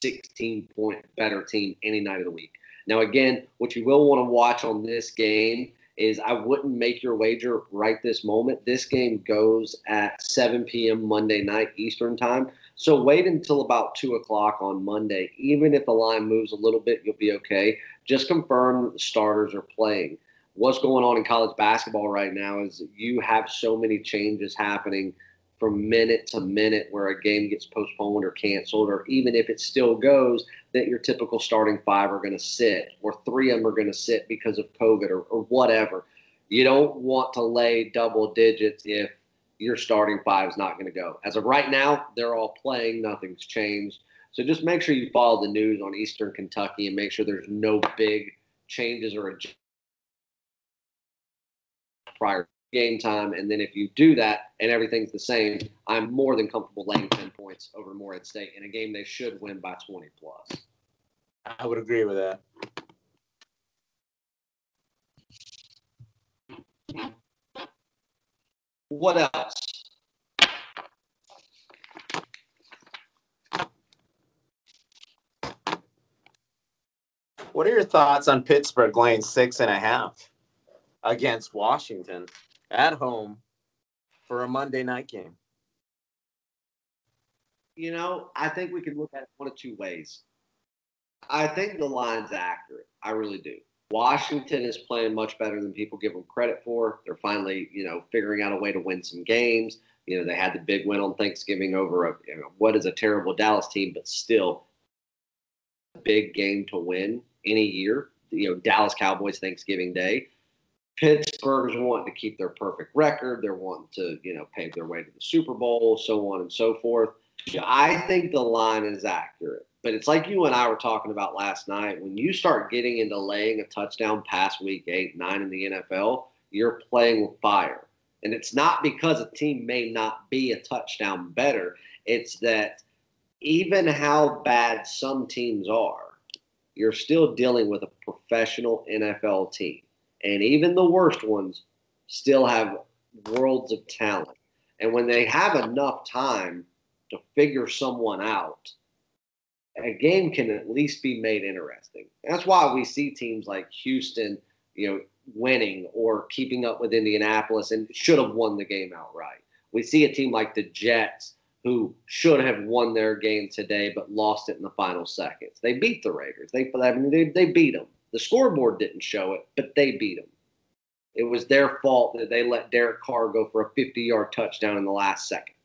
16-point better team any night of the week. Now, again, what you will want to watch on this game is I wouldn't make your wager right this moment. This game goes at 7 p.m. Monday night Eastern time. So wait until about 2 o'clock on Monday. Even if the line moves a little bit, you'll be okay. Just confirm that the starters are playing. What's going on in college basketball right now is you have so many changes happening from minute to minute where a game gets postponed or canceled, or even if it still goes, that your typical starting 5 are going to sit, or 3 of them are going to sit because of COVID or whatever. You don't want to lay double digits if your starting 5 is not going to go. As of right now, they're all playing. Nothing's changed. So just make sure you follow the news on Eastern Kentucky and make sure there's no big changes or adjustments prior game time. And then if you do that and everything's the same, I'm more than comfortable laying 10 points over Morehead State in a game they should win by 20 plus. I would agree with that. What else? What are your thoughts on Pittsburgh laying 6.5 against Washington at home for a Monday night game? You know, I think we can look at it one of two ways. I think the line's accurate. I really do. Washington is playing much better than people give them credit for. They're finally, figuring out a way to win some games. They had the big win on Thanksgiving over what is a terrible Dallas team, but still a big game to win any year. Dallas Cowboys Thanksgiving Day. Pittsburgh's wanting to keep their perfect record. They're wanting to, pave their way to the Super Bowl, so on and so forth. I think the line is accurate. But it's like you and I were talking about last night. When you start getting into laying a touchdown past week 8, 9 in the NFL, you're playing with fire. And it's not because a team may not be a touchdown better. It's that even how bad some teams are, you're still dealing with a professional NFL team. And even the worst ones still have worlds of talent. And when they have enough time to figure someone out, a game can at least be made interesting. That's why we see teams like Houston, winning or keeping up with Indianapolis and should have won the game outright. We see a team like the Jets who should have won their game today but lost it in the final seconds. They beat the Raiders. They beat them. The scoreboard didn't show it, but they beat them. It was their fault that they let Derek Carr go for a 50-yard touchdown in the last second.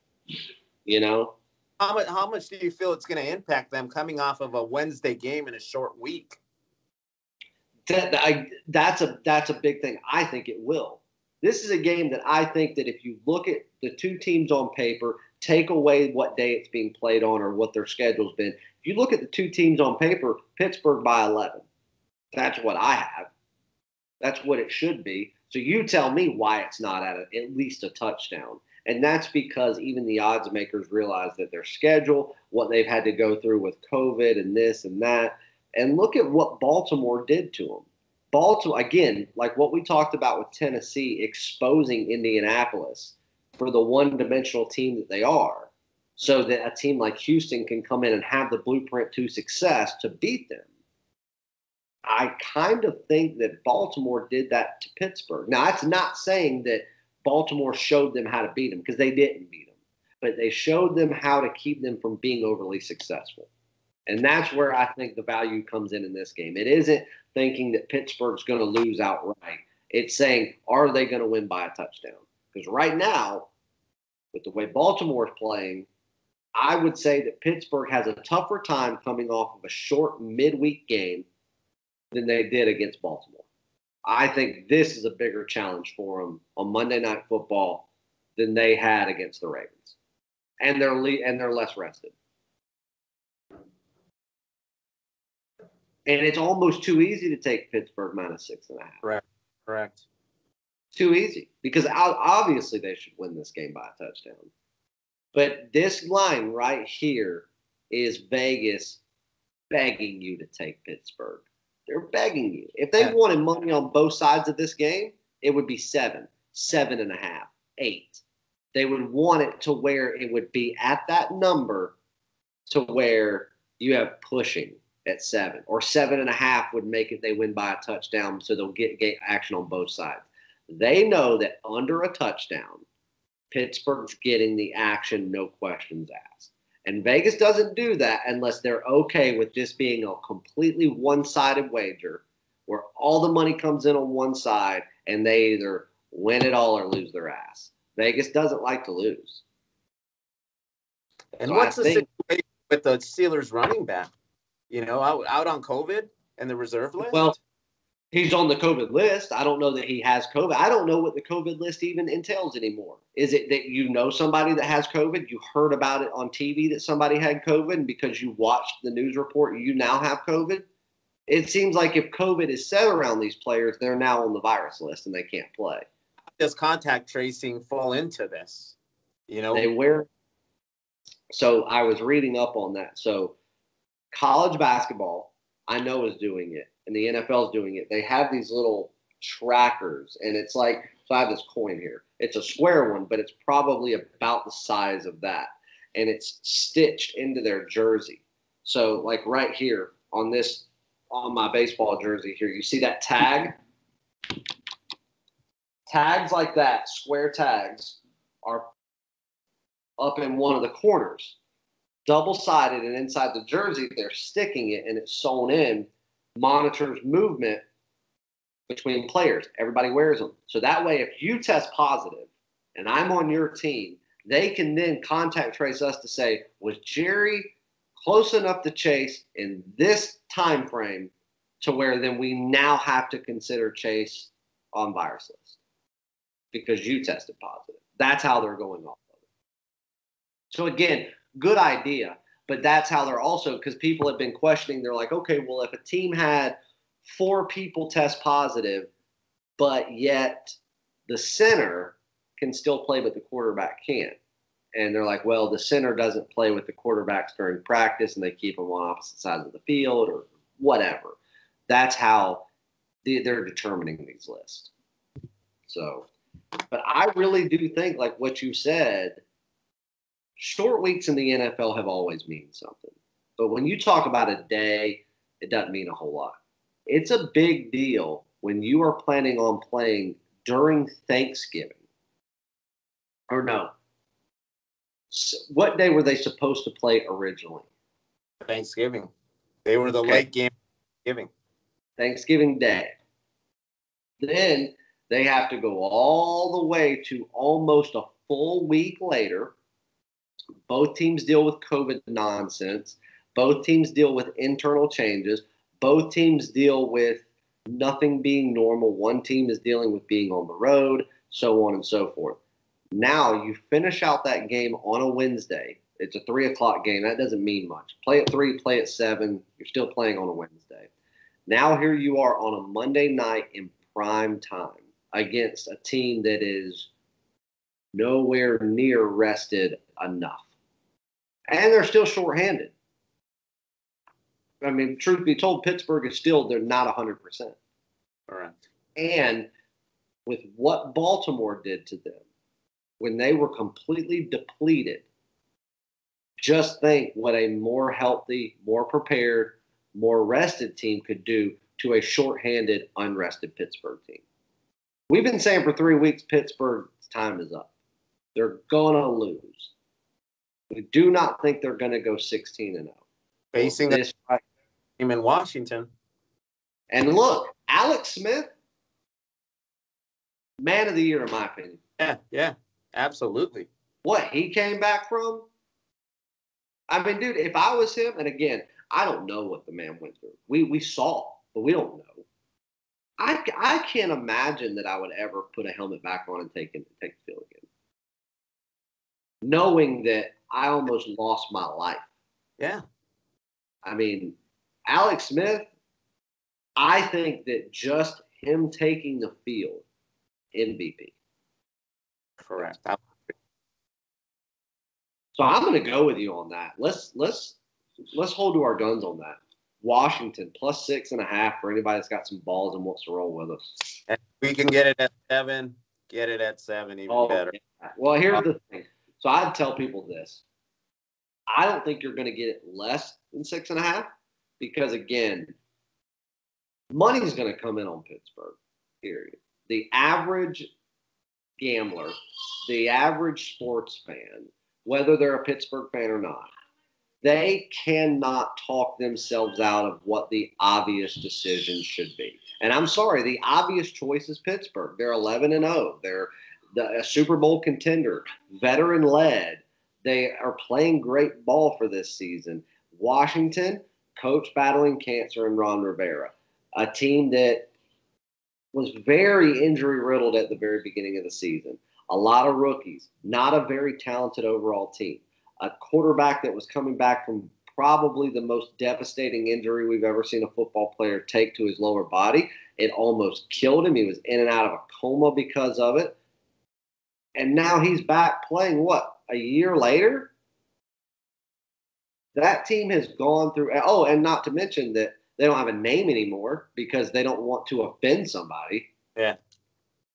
How much do you feel it's going to impact them coming off of a Wednesday game in a short week? That's a big thing. I think it will. This is a game that I think that if you look at the two teams on paper, take away what day it's being played on or what their schedule's been. If you look at the two teams on paper, Pittsburgh by 11. That's what I have. That's what it should be. So you tell me why it's not at least a touchdown. And that's because even the odds makers realize that their schedule, what they've had to go through with COVID and this and that. And look at what Baltimore did to them. Baltimore, again, like what we talked about with Tennessee, exposing Indianapolis for the one-dimensional team that they are, so that a team like Houston can come in and have the blueprint to success to beat them. I kind of think that Baltimore did that to Pittsburgh. Now, that's not saying that Baltimore showed them how to beat them, because they didn't beat them. But they showed them how to keep them from being overly successful. And that's where I think the value comes in this game. It isn't thinking that Pittsburgh's going to lose outright. It's saying, are they going to win by a touchdown? Because right now, with the way Baltimore is playing, I would say that Pittsburgh has a tougher time coming off of a short midweek game than they did against Baltimore. I think this is a bigger challenge for them on Monday Night Football than they had against the Ravens, and they're less rested. And it's almost too easy to take Pittsburgh minus 6.5. Correct. Too easy because obviously they should win this game by a touchdown. But this line right here is Vegas begging you to take Pittsburgh. They're begging you. If they wanted money on both sides of this game, it would be 7, 7.5, 8. They would want it to where it would be at that number to where you have pushing at 7 or 7.5 would make it they win by a touchdown, so they'll get action on both sides. They know that under a touchdown, Pittsburgh's getting the action, no questions asked. And Vegas doesn't do that unless they're okay with this being a completely one-sided wager where all the money comes in on one side and they either win it all or lose their ass. Vegas doesn't like to lose. And so what's the situation with the Steelers running back? Out on COVID and the reserve list? Well, he's on the COVID list. I don't know that he has COVID. I don't know what the COVID list even entails anymore. Is it that you know somebody that has COVID? You heard about it on TV that somebody had COVID, and because you watched the news report, you now have COVID? It seems like if COVID is set around these players, they're now on the virus list and they can't play. Does contact tracing fall into this? They wear. So I was reading up on that. So college basketball, I know, is doing it, and the NFL is doing it. They have these little trackers, and it's like, so I have this coin here. It's a square one, but it's probably about the size of that, and it's stitched into their jersey. So like right here on my baseball jersey here, you see that tag? Tags like that, square tags, are up in one of the corners. Double-sided, and inside the jersey, they're sticking it, and it's sewn in, monitors movement between players. Everybody wears them. So that way, if you test positive and I'm on your team, they can then contact trace us to say, was Jerry close enough to Chase in this time frame to where then we now have to consider Chase on virus list because you tested positive. That's how they're going off of it. So again, good idea, but that's how they're also, because people have been questioning, they're like, okay, well, if a team had 4 people test positive, but yet the center can still play, but the quarterback can't. And they're like, well, the center doesn't play with the quarterbacks during practice and they keep them on opposite sides of the field or whatever. That's how they're determining these lists. So, but I really do think, like what you said, short weeks in the NFL have always mean something. But when you talk about a day, it doesn't mean a whole lot. It's a big deal when you are planning on playing during Thanksgiving. Or no. What day were they supposed to play originally? Thanksgiving. They were the late game Thanksgiving. Thanksgiving Day. Then they have to go all the way to almost a full week later. Both teams deal with COVID nonsense. Both teams deal with internal changes. Both teams deal with nothing being normal. One team is dealing with being on the road, so on and so forth. Now you finish out that game on a Wednesday. It's a 3:00 game. That doesn't mean much. Play at 3, play at 7. You're still playing on a Wednesday. Now here you are on a Monday night in prime time against a team that is nowhere near rested enough. And they're still shorthanded. I mean, truth be told, Pittsburgh is still, they're not 100%. Correct. And with what Baltimore did to them, when they were completely depleted, just think what a more healthy, more prepared, more rested team could do to a shorthanded, unrested Pittsburgh team. We've been saying for 3 weeks, Pittsburgh's time is up. They're going to lose. We do not think they're going to go 16-0. Facing this team in Washington. And look, Alex Smith, man of the year, in my opinion. Yeah, absolutely. What he came back from? I mean, dude, if I was him, and again, I don't know what the man went through. We saw but we don't know. I can't imagine that I would ever put a helmet back on and take the field again, knowing that I almost lost my life. Yeah. I mean, Alex Smith, I think that just him taking the field, MVP. Correct. So I'm going to go with you on that. Let's hold to our guns on that. Washington plus 6.5 for anybody that's got some balls and wants to roll with us. And we can get it at 7. Get it at 7, even better. Yeah. Well, here's the thing. So I'd tell people this. I don't think you're going to get it less than 6.5 because, again, money's going to come in on Pittsburgh, period. The average gambler, the average sports fan, whether they're a Pittsburgh fan or not, they cannot talk themselves out of what the obvious decision should be. And I'm sorry, the obvious choice is Pittsburgh. They're 11-0. They're a Super Bowl contender, veteran-led. They are playing great ball for this season. Washington, coach battling cancer and Ron Rivera, a team that was very injury-riddled at the very beginning of the season. A lot of rookies, not a very talented overall team. A quarterback that was coming back from probably the most devastating injury we've ever seen a football player take to his lower body. It almost killed him. He was in and out of a coma because of it. And now he's back playing, what, a year later? That team has gone through – oh, and not to mention that they don't have a name anymore because they don't want to offend somebody. Yeah.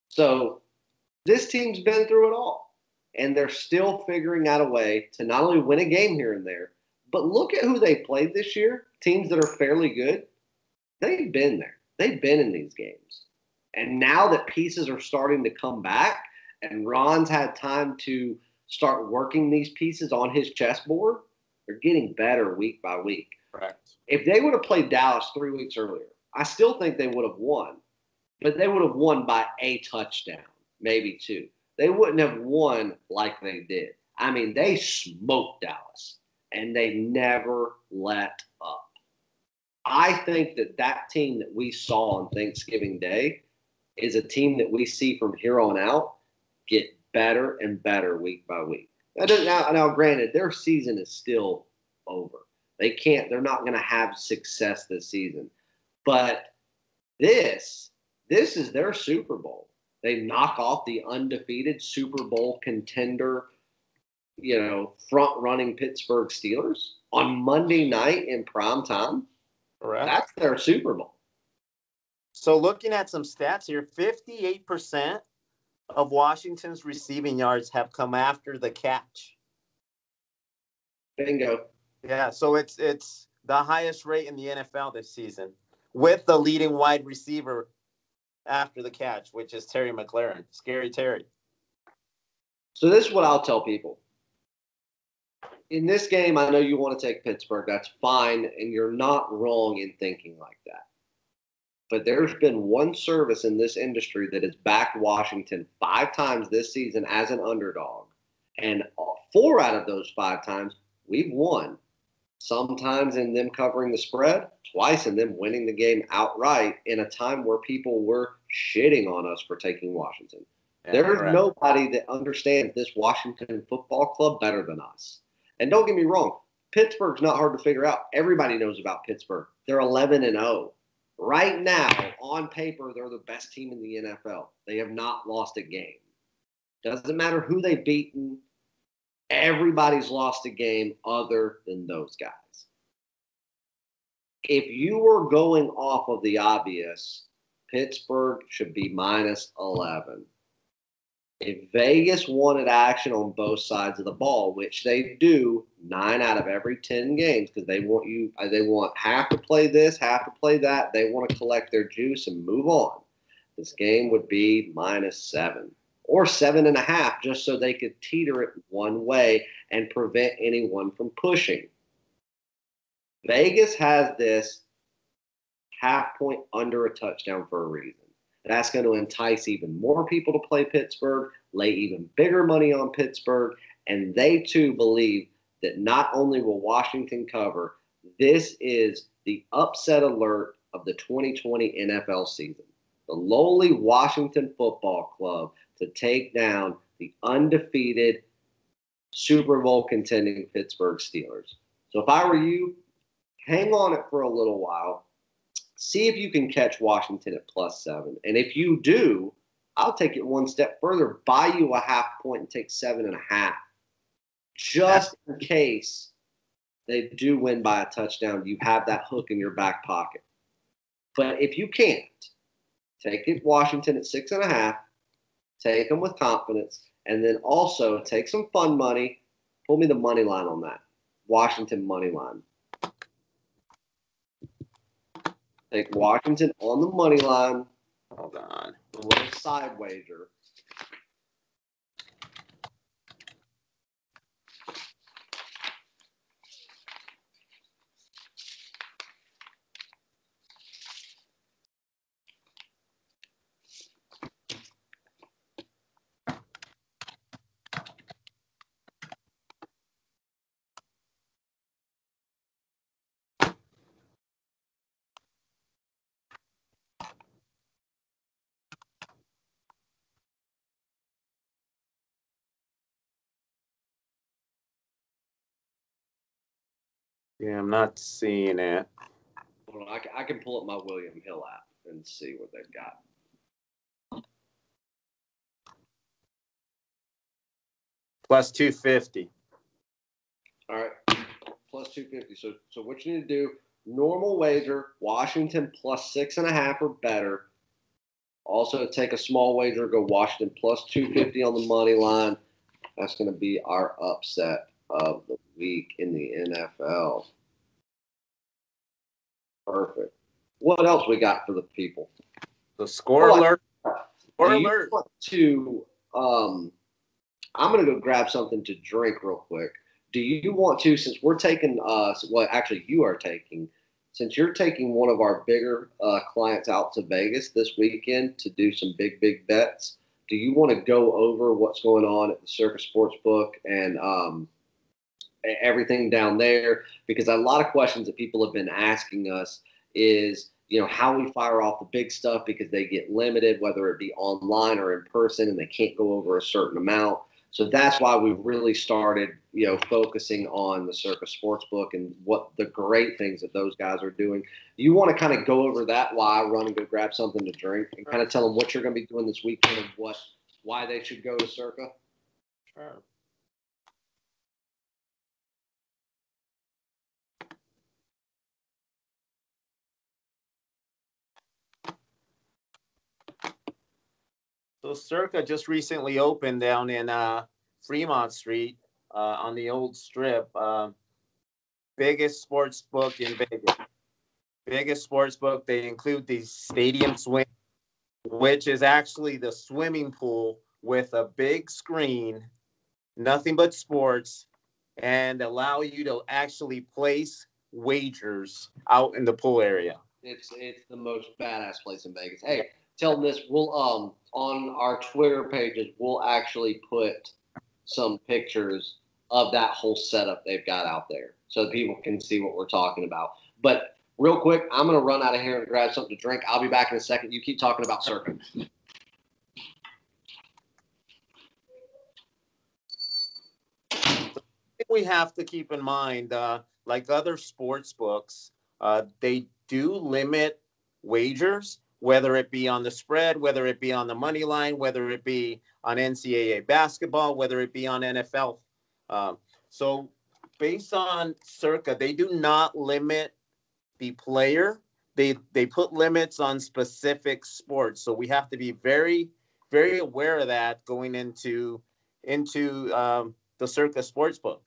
So this team's been through it all. And they're still figuring out a way to not only win a game here and there, but look at who they played this year, teams that are fairly good. They've been there. They've been in these games. And now that pieces are starting to come back and Ron's had time to start working these pieces on his chessboard, they're getting better week by week. Correct. If they would have played Dallas 3 weeks earlier, I still think they would have won. But they would have won by a touchdown, maybe 2. They wouldn't have won like they did. I mean, they smoked Dallas, and they never let up. I think that team that we saw on Thanksgiving Day is a team that we see from here on out get better and better week by week. Now, granted, their season is still over. They're not going to have success this season. But this is their Super Bowl. They knock off the undefeated Super Bowl contender, front-running Pittsburgh Steelers on Monday night in prime time. Correct. That's their Super Bowl. So looking at some stats here, 58% of Washington's receiving yards have come after the catch. Bingo. Yeah, so it's the highest rate in the NFL this season with the leading wide receiver after the catch, which is Terry McLaurin. Scary Terry. So this is what I'll tell people. In this game, I know you want to take Pittsburgh. That's fine, and you're not wrong in thinking like that. But there's been one service in this industry that has backed Washington 5 times this season as an underdog. And 4 out of those 5 times, we've won. Sometimes in them covering the spread, twice in them winning the game outright in a time where people were shitting on us for taking Washington. Yeah, there's correct. Nobody that understands this Washington football club better than us. And don't get me wrong, Pittsburgh's not hard to figure out. Everybody knows about Pittsburgh. They're 11-0. Right now, on paper, they're the best team in the NFL. They have not lost a game. Doesn't matter who they've beaten. Everybody's lost a game other than those guys. If you were going off of the obvious, Pittsburgh should be minus 11. If Vegas wanted action on both sides of the ball, which they do 9 out of every 10 games, because they want half to play this, half to play that. They want to collect their juice and move on. This game would be minus 7 or 7.5, just so they could teeter it one way and prevent anyone from pushing. Vegas has this half point under a touchdown for a reason. That's going to entice even more people to play Pittsburgh, lay even bigger money on Pittsburgh, and they too believe that not only will Washington cover, this is the upset alert of the 2020 NFL season. The lowly Washington Football Club to take down the undefeated Super Bowl contending Pittsburgh Steelers. So if I were you, hang on it for a little while. See if you can catch Washington at +7. And if you do, I'll take it one step further, buy you a half point and take 7.5. Just in case they do win by a touchdown, you have that hook in your back pocket. But if you can't, take it Washington at 6.5, take them with confidence, and then also take some fun money. Pull me the money line on that. Washington money line. Take Washington on the money line. Hold on. A little side wager. Yeah, I'm not seeing it. Hold on, I can pull up my William Hill app and see what they've got. +250. All right, +250. So what you need to do, normal wager, Washington +6.5 or better. Also take a small wager, go Washington +250 on the money line. That's going to be our upset of the week in the NFL. Perfect. What else we got for the people? The score alert. Score Do you alert. want to, I'm going to go grab something to drink real quick. Do you want to, since we're taking, well, actually you are taking, since you're taking one of our bigger clients out to Vegas this weekend to do some big bets, do you want to go over what's going on at the Circa Sportsbook and everything down there? Because a lot of questions that people have been asking us is, how we fire off the big stuff because they get limited, whether it be online or in person, and they can't go over a certain amount. So that's why we really started, focusing on the Circa Sportsbook and what the great things that those guys are doing. You want to kind of go over that while I run and go grab something to drink and kind of tell them what you're going to be doing this weekend and why they should go to Circa? Sure. So Circa just recently opened down in Fremont Street on the old strip. Biggest sports book in Vegas. Biggest sports book. They include the stadium swing, which is actually the swimming pool with a big screen, nothing but sports, and allow you to actually place wagers out in the pool area. It's the most badass place in Vegas. Hey, tell them this. We'll on our Twitter pages, we'll actually put some pictures of that whole setup they've got out there so people can see what we're talking about. But real quick, I'm going to run out of here and grab something to drink. I'll be back in a second. You keep talking about Circa. We have to keep in mind, like other sports books, they do limit wagers, whether it be on the spread, whether it be on the money line, whether it be on NCAA basketball, whether it be on NFL. So based on Circa, they do not limit the player. They put limits on specific sports. So we have to be very, very aware of that going into the Circa Sportsbook.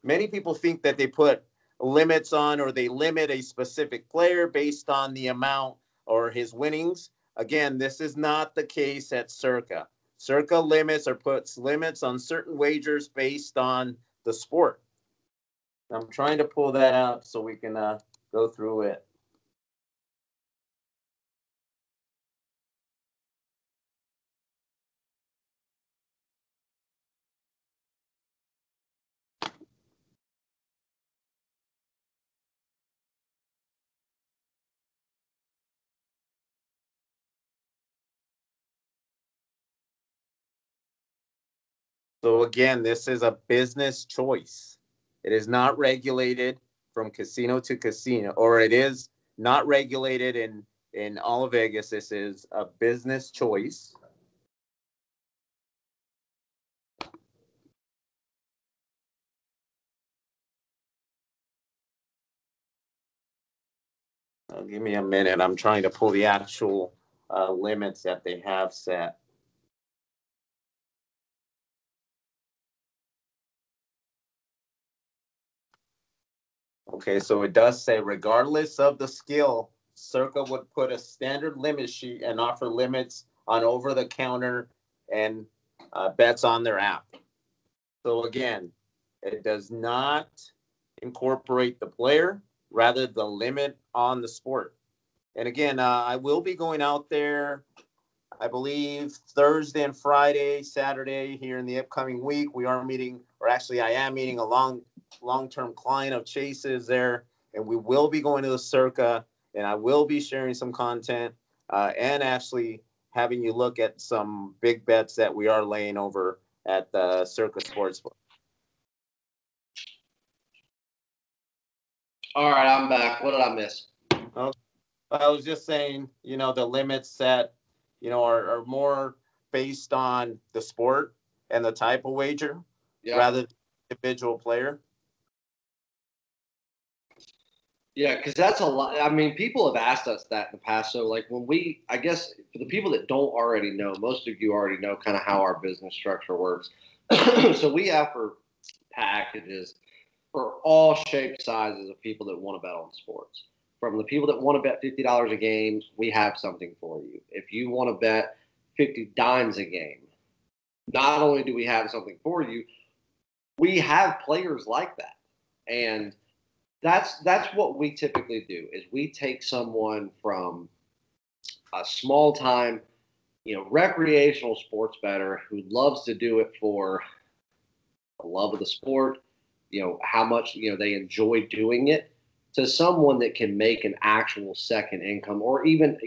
Many people think that they put limits on or they limit a specific player based on the amount or his winnings. Again, this is not the case at Circa. Circa limits or puts limits on certain wagers based on the sport. I'm trying to pull that up so we can go through it. So again, this is a business choice. It is not regulated from casino to casino, or it is not regulated in all of Vegas. This is a business choice. Give me a minute. I'm trying to pull the actual limits that they have set. Okay, so it does say, regardless of the skill, Circa would put a standard limit sheet and offer limits on over-the-counter and bets on their app. So again, it does not incorporate the player, rather the limit on the sport. And again, I will be going out there, I believe, Thursday and Friday, Saturday here in the upcoming week. We are meeting, or actually I am meeting a long-term client of Chase's there, and we will be going to the Circa, and I will be sharing some content and actually having you look at some big bets that we are laying over at the Circa Sportsbook. All right, I'm back. What did I miss? I was just saying, the limits set, are more based on the sport and the type of wager rather than individual player. Yeah, because that's a lot. I mean, people have asked us that in the past. So, like, I guess for the people that don't already know, most of you already know kind of how our business structure works. So we offer packages for all shapes, sizes of people that want to bet on sports. From the people that want to bet $50 a game, we have something for you. If you want to bet 50 dimes a game, not only do we have something for you, we have players like that. And that's what we typically do is we take someone from a small time, recreational sports bettor who loves to do it for the love of the sport, how much, they enjoy doing it, to someone that can make an actual second income or even,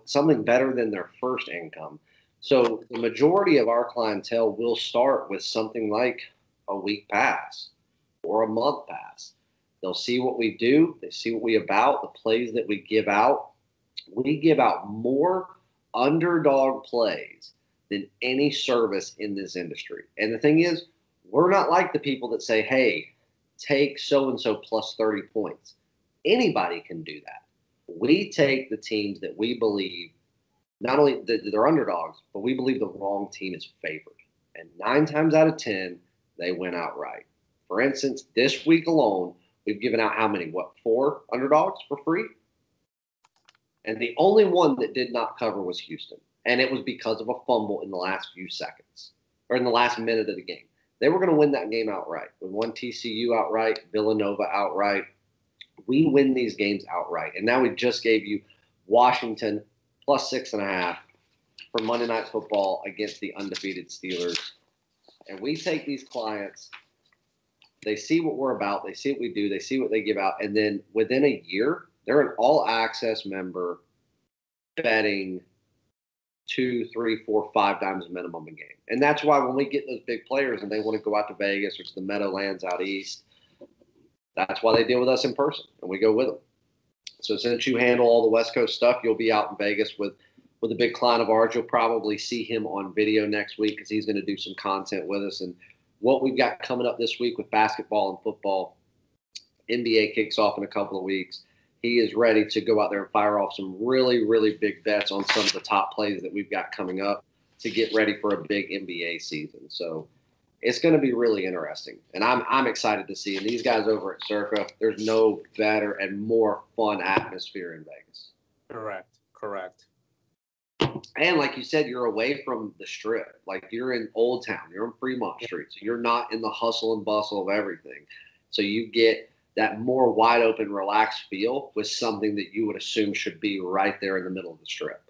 something better than their first income. So the majority of our clientele will start with something like a week pass or a month pass. They'll see what we do. They see what we about, the plays that we give out. We give out more underdog plays than any service in this industry. And the thing is, we're not like the people that say, hey, take so-and-so plus 30 points. Anybody can do that. We take the teams that we believe, not only that they're underdogs, but we believe the wrong team is favored. And 9 times out of 10, they win outright. For instance, this week alone, we've given out how many? 4 underdogs for free? And the only one that did not cover was Houston. And it was because of a fumble in the last few seconds, or in the last minute of the game. They were going to win that game outright. We won TCU outright, Villanova outright. We win these games outright. And now we just gave you Washington plus 6.5 for Monday Night Football against the undefeated Steelers. And we take these clients, they see what we're about, they see what we do, they see what they give out, and then within a year, they're an all-access member betting 2, 3, 4, 5 times minimum a game. And that's why when we get those big players and they want to go out to Vegas or to the Meadowlands out east, that's why they deal with us in person, and we go with them. So since you handle all the West Coast stuff, you'll be out in Vegas with a big client of ours. You'll probably see him on video next week because he's going to do some content with us. And what we've got coming up this week with basketball and football, NBA kicks off in a couple of weeks. He is ready to go out there and fire off some really, really big bets on some of the top plays that we've got coming up to get ready for a big NBA season. So it's going to be really interesting. And I'm excited to see. And these guys over at Circa, there's no better and more fun atmosphere in Vegas. Correct. And like you said, you're away from the Strip. Like you're in Old Town. You're in Fremont Street. So you're not in the hustle and bustle of everything. So you get that more wide open, relaxed feel with something that you would assume should be right there in the middle of the Strip.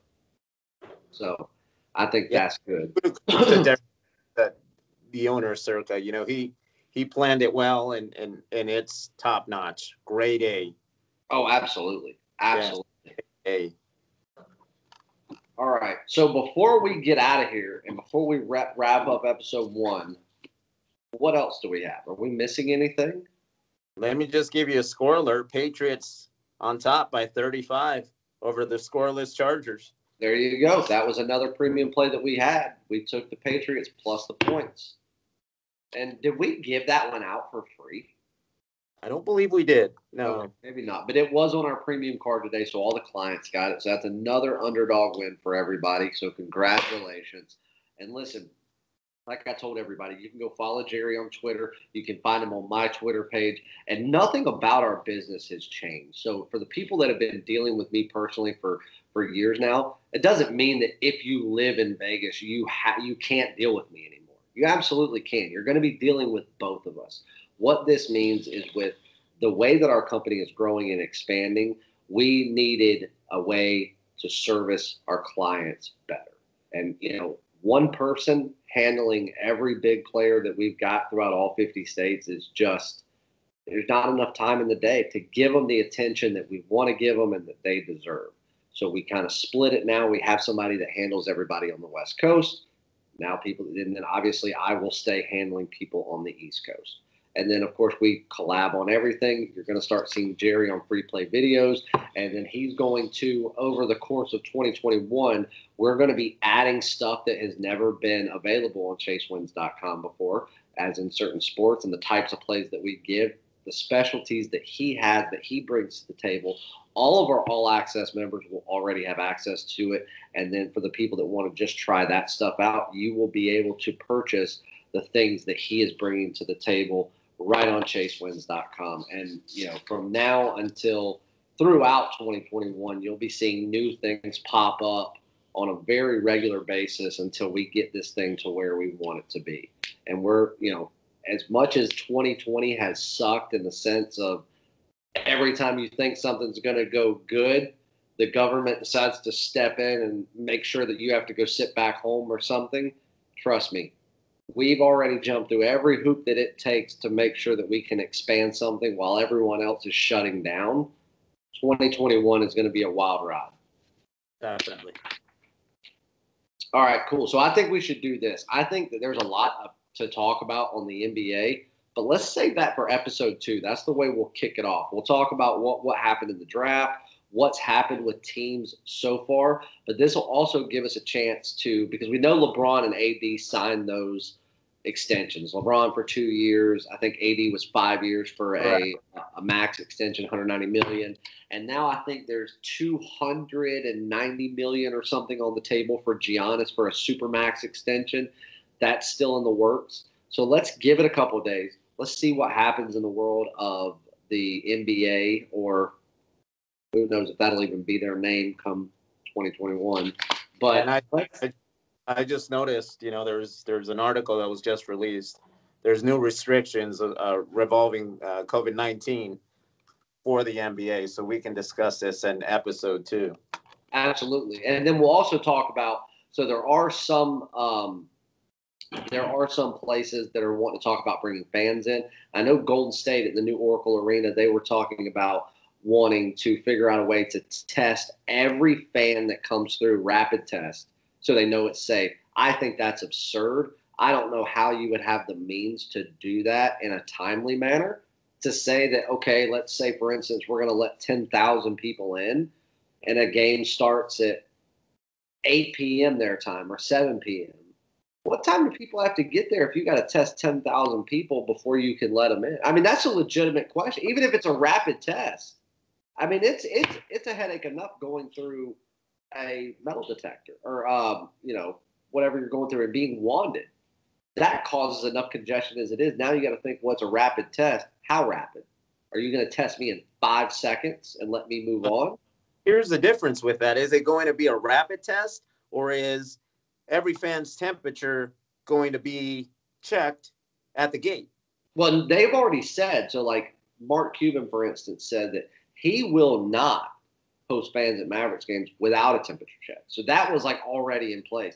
So I think that's good. The owner of Circa, he planned it well, and it's top notch, grade A. Oh, absolutely. Yeah. A. All right. So before we get out of here and before we wrap up episode 1, What else do we have? Are we missing anything? Let me just give you a score alert. Patriots on top by 35 over the scoreless Chargers. There you go. That was another premium play that we had. We took the Patriots plus the points. And did we give that one out for free? I don't believe we did. No. Okay, maybe not. But it was on our premium card today, so all the clients got it. So that's another underdog win for everybody. So congratulations. And listen, like I told everybody, you can go follow Jerry on Twitter. You can find him on my Twitter page. And nothing about our business has changed. So for the people that have been dealing with me personally for years now, it doesn't mean that if you live in Vegas, you can't deal with me anymore. You absolutely can. You're going to be dealing with both of us. What this means is with the way that our company is growing and expanding, we needed a way to service our clients better. And, one person handling every big player that we've got throughout all 50 states is just, there's not enough time in the day to give them the attention that we want to give them and that they deserve. So we kind of split it now. We have somebody that handles everybody on the West Coast. Now and then obviously I will stay handling people on the East Coast. And then, of course, we collab on everything. You're going to start seeing Jerry on free play videos. And then he's going to, over the course of 2021, we're going to be adding stuff that has never been available on chasewins.com before, as in certain sports and the types of plays that we give, the specialties that he has, that he brings to the table. All of our all access members will already have access to it. And then for the people that want to just try that stuff out, you will be able to purchase the things that he is bringing to the table right on chasewins.com. And, from now until throughout 2021, you'll be seeing new things pop up on a very regular basis until we get this thing to where we want it to be. And we're, as much as 2020 has sucked in the sense of every time you think something's going to go good, the government decides to step in and make sure that you have to go sit back home or something. Trust me, we've already jumped through every hoop that it takes to make sure that we can expand something while everyone else is shutting down. 2021 is going to be a wild ride. Definitely. All right, cool. So I think we should do this. I think that there's a lot to talk about on the NBA, but let's save that for episode 2. That's the way we'll kick it off. We'll talk about what happened in the draft, what's happened with teams so far, but this will also give us a chance to, because we know LeBron and AD signed those extensions. LeBron for 2 years. I think AD was 5 years for a max extension, 190 million. And now I think there's 290 million or something on the table for Giannis for a super max extension. That's still in the works. So let's give it a couple of days. Let's see what happens in the world of the NBA, or who knows if that'll even be their name come 2021. But I just noticed, there's an article that was just released. There's new restrictions revolving COVID-19 for the NBA, so we can discuss this in episode 2. Absolutely, and then we'll also talk about. So there are some places that are wanting to talk about bringing fans in. I know Golden State at the new Oracle Arena, they were talking about wanting to figure out a way to test every fan that comes through, rapid test, so they know it's safe. I think that's absurd. I don't know how you would have the means to do that in a timely manner, to say that, okay, let's say, for instance, we're going to let 10,000 people in, and a game starts at 8 p.m. their time or 7 p.m. What time do people have to get there if you got to test 10,000 people before you can let them in? I mean, that's a legitimate question, even if it's a rapid test. I mean, it's a headache enough going through a metal detector or, whatever you're going through and being wanded. That causes enough congestion as it is. Now you got to think, what's a rapid test? How rapid? Are you going to test me in 5 seconds and let me move on? Here's the difference with that. Is it going to be a rapid test, or is every fan's temperature going to be checked at the gate? Well, they've already said, so like Mark Cuban, for instance, said that he will not host fans at Mavericks games without a temperature check. So that was like already in place.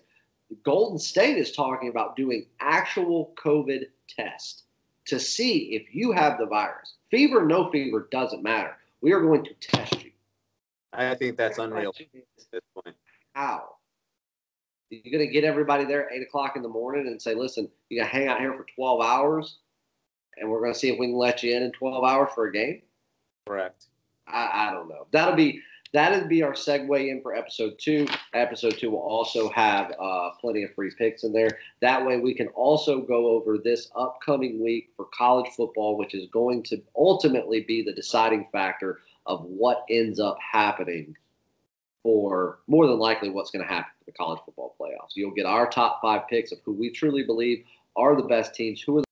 Golden State is talking about doing actual COVID test to see if you have the virus. Fever, no fever, doesn't matter. We are going to test you. I think that's unreal at this point. How? You're going to get everybody there at 8 o'clock in the morning and say, listen, you got to hang out here for 12 hours, and we're going to see if we can let you in 12 hours for a game? Correct. I don't know. That'll be our segue in for episode 2. Episode 2 will also have plenty of free picks in there. That way we can also go over this upcoming week for college football, which is going to ultimately be the deciding factor of what ends up happening for more than likely what's going to happen for the college football playoffs. You'll get our top 5 picks of who we truly believe are the best teams, who are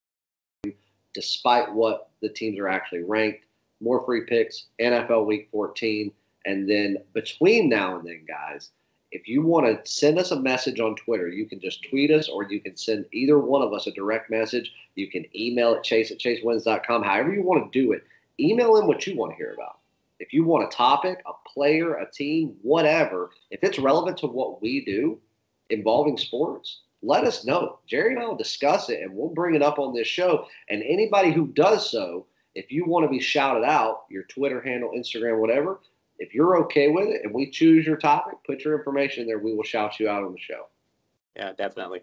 despite what the teams are actually ranked. More free picks, NFL Week 14. And then between now and then, guys, if you want to send us a message on Twitter, you can just tweet us, or you can send either one of us a direct message. You can email at chase@chasewins.com. However you want to do it, email in what you want to hear about. If you want a topic, a player, a team, whatever, if it's relevant to what we do involving sports, let us know. Jerry and I will discuss it, and we'll bring it up on this show. And anybody who does so, if you want to be shouted out, your Twitter handle, Instagram, whatever, if you're okay with it and we choose your topic, put your information in there, we will shout you out on the show. Yeah, definitely.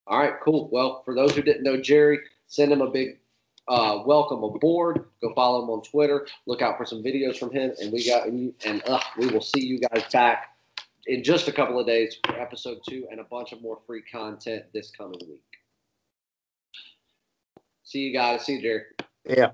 All right, cool. Well, for those who didn't know Jerry, send him a big welcome aboard. Go follow him on Twitter. Look out for some videos from him. And we will see you guys back in just a couple of days for episode 2 and a bunch of more free content this coming week. See you guys. See you, Jerry. Yeah.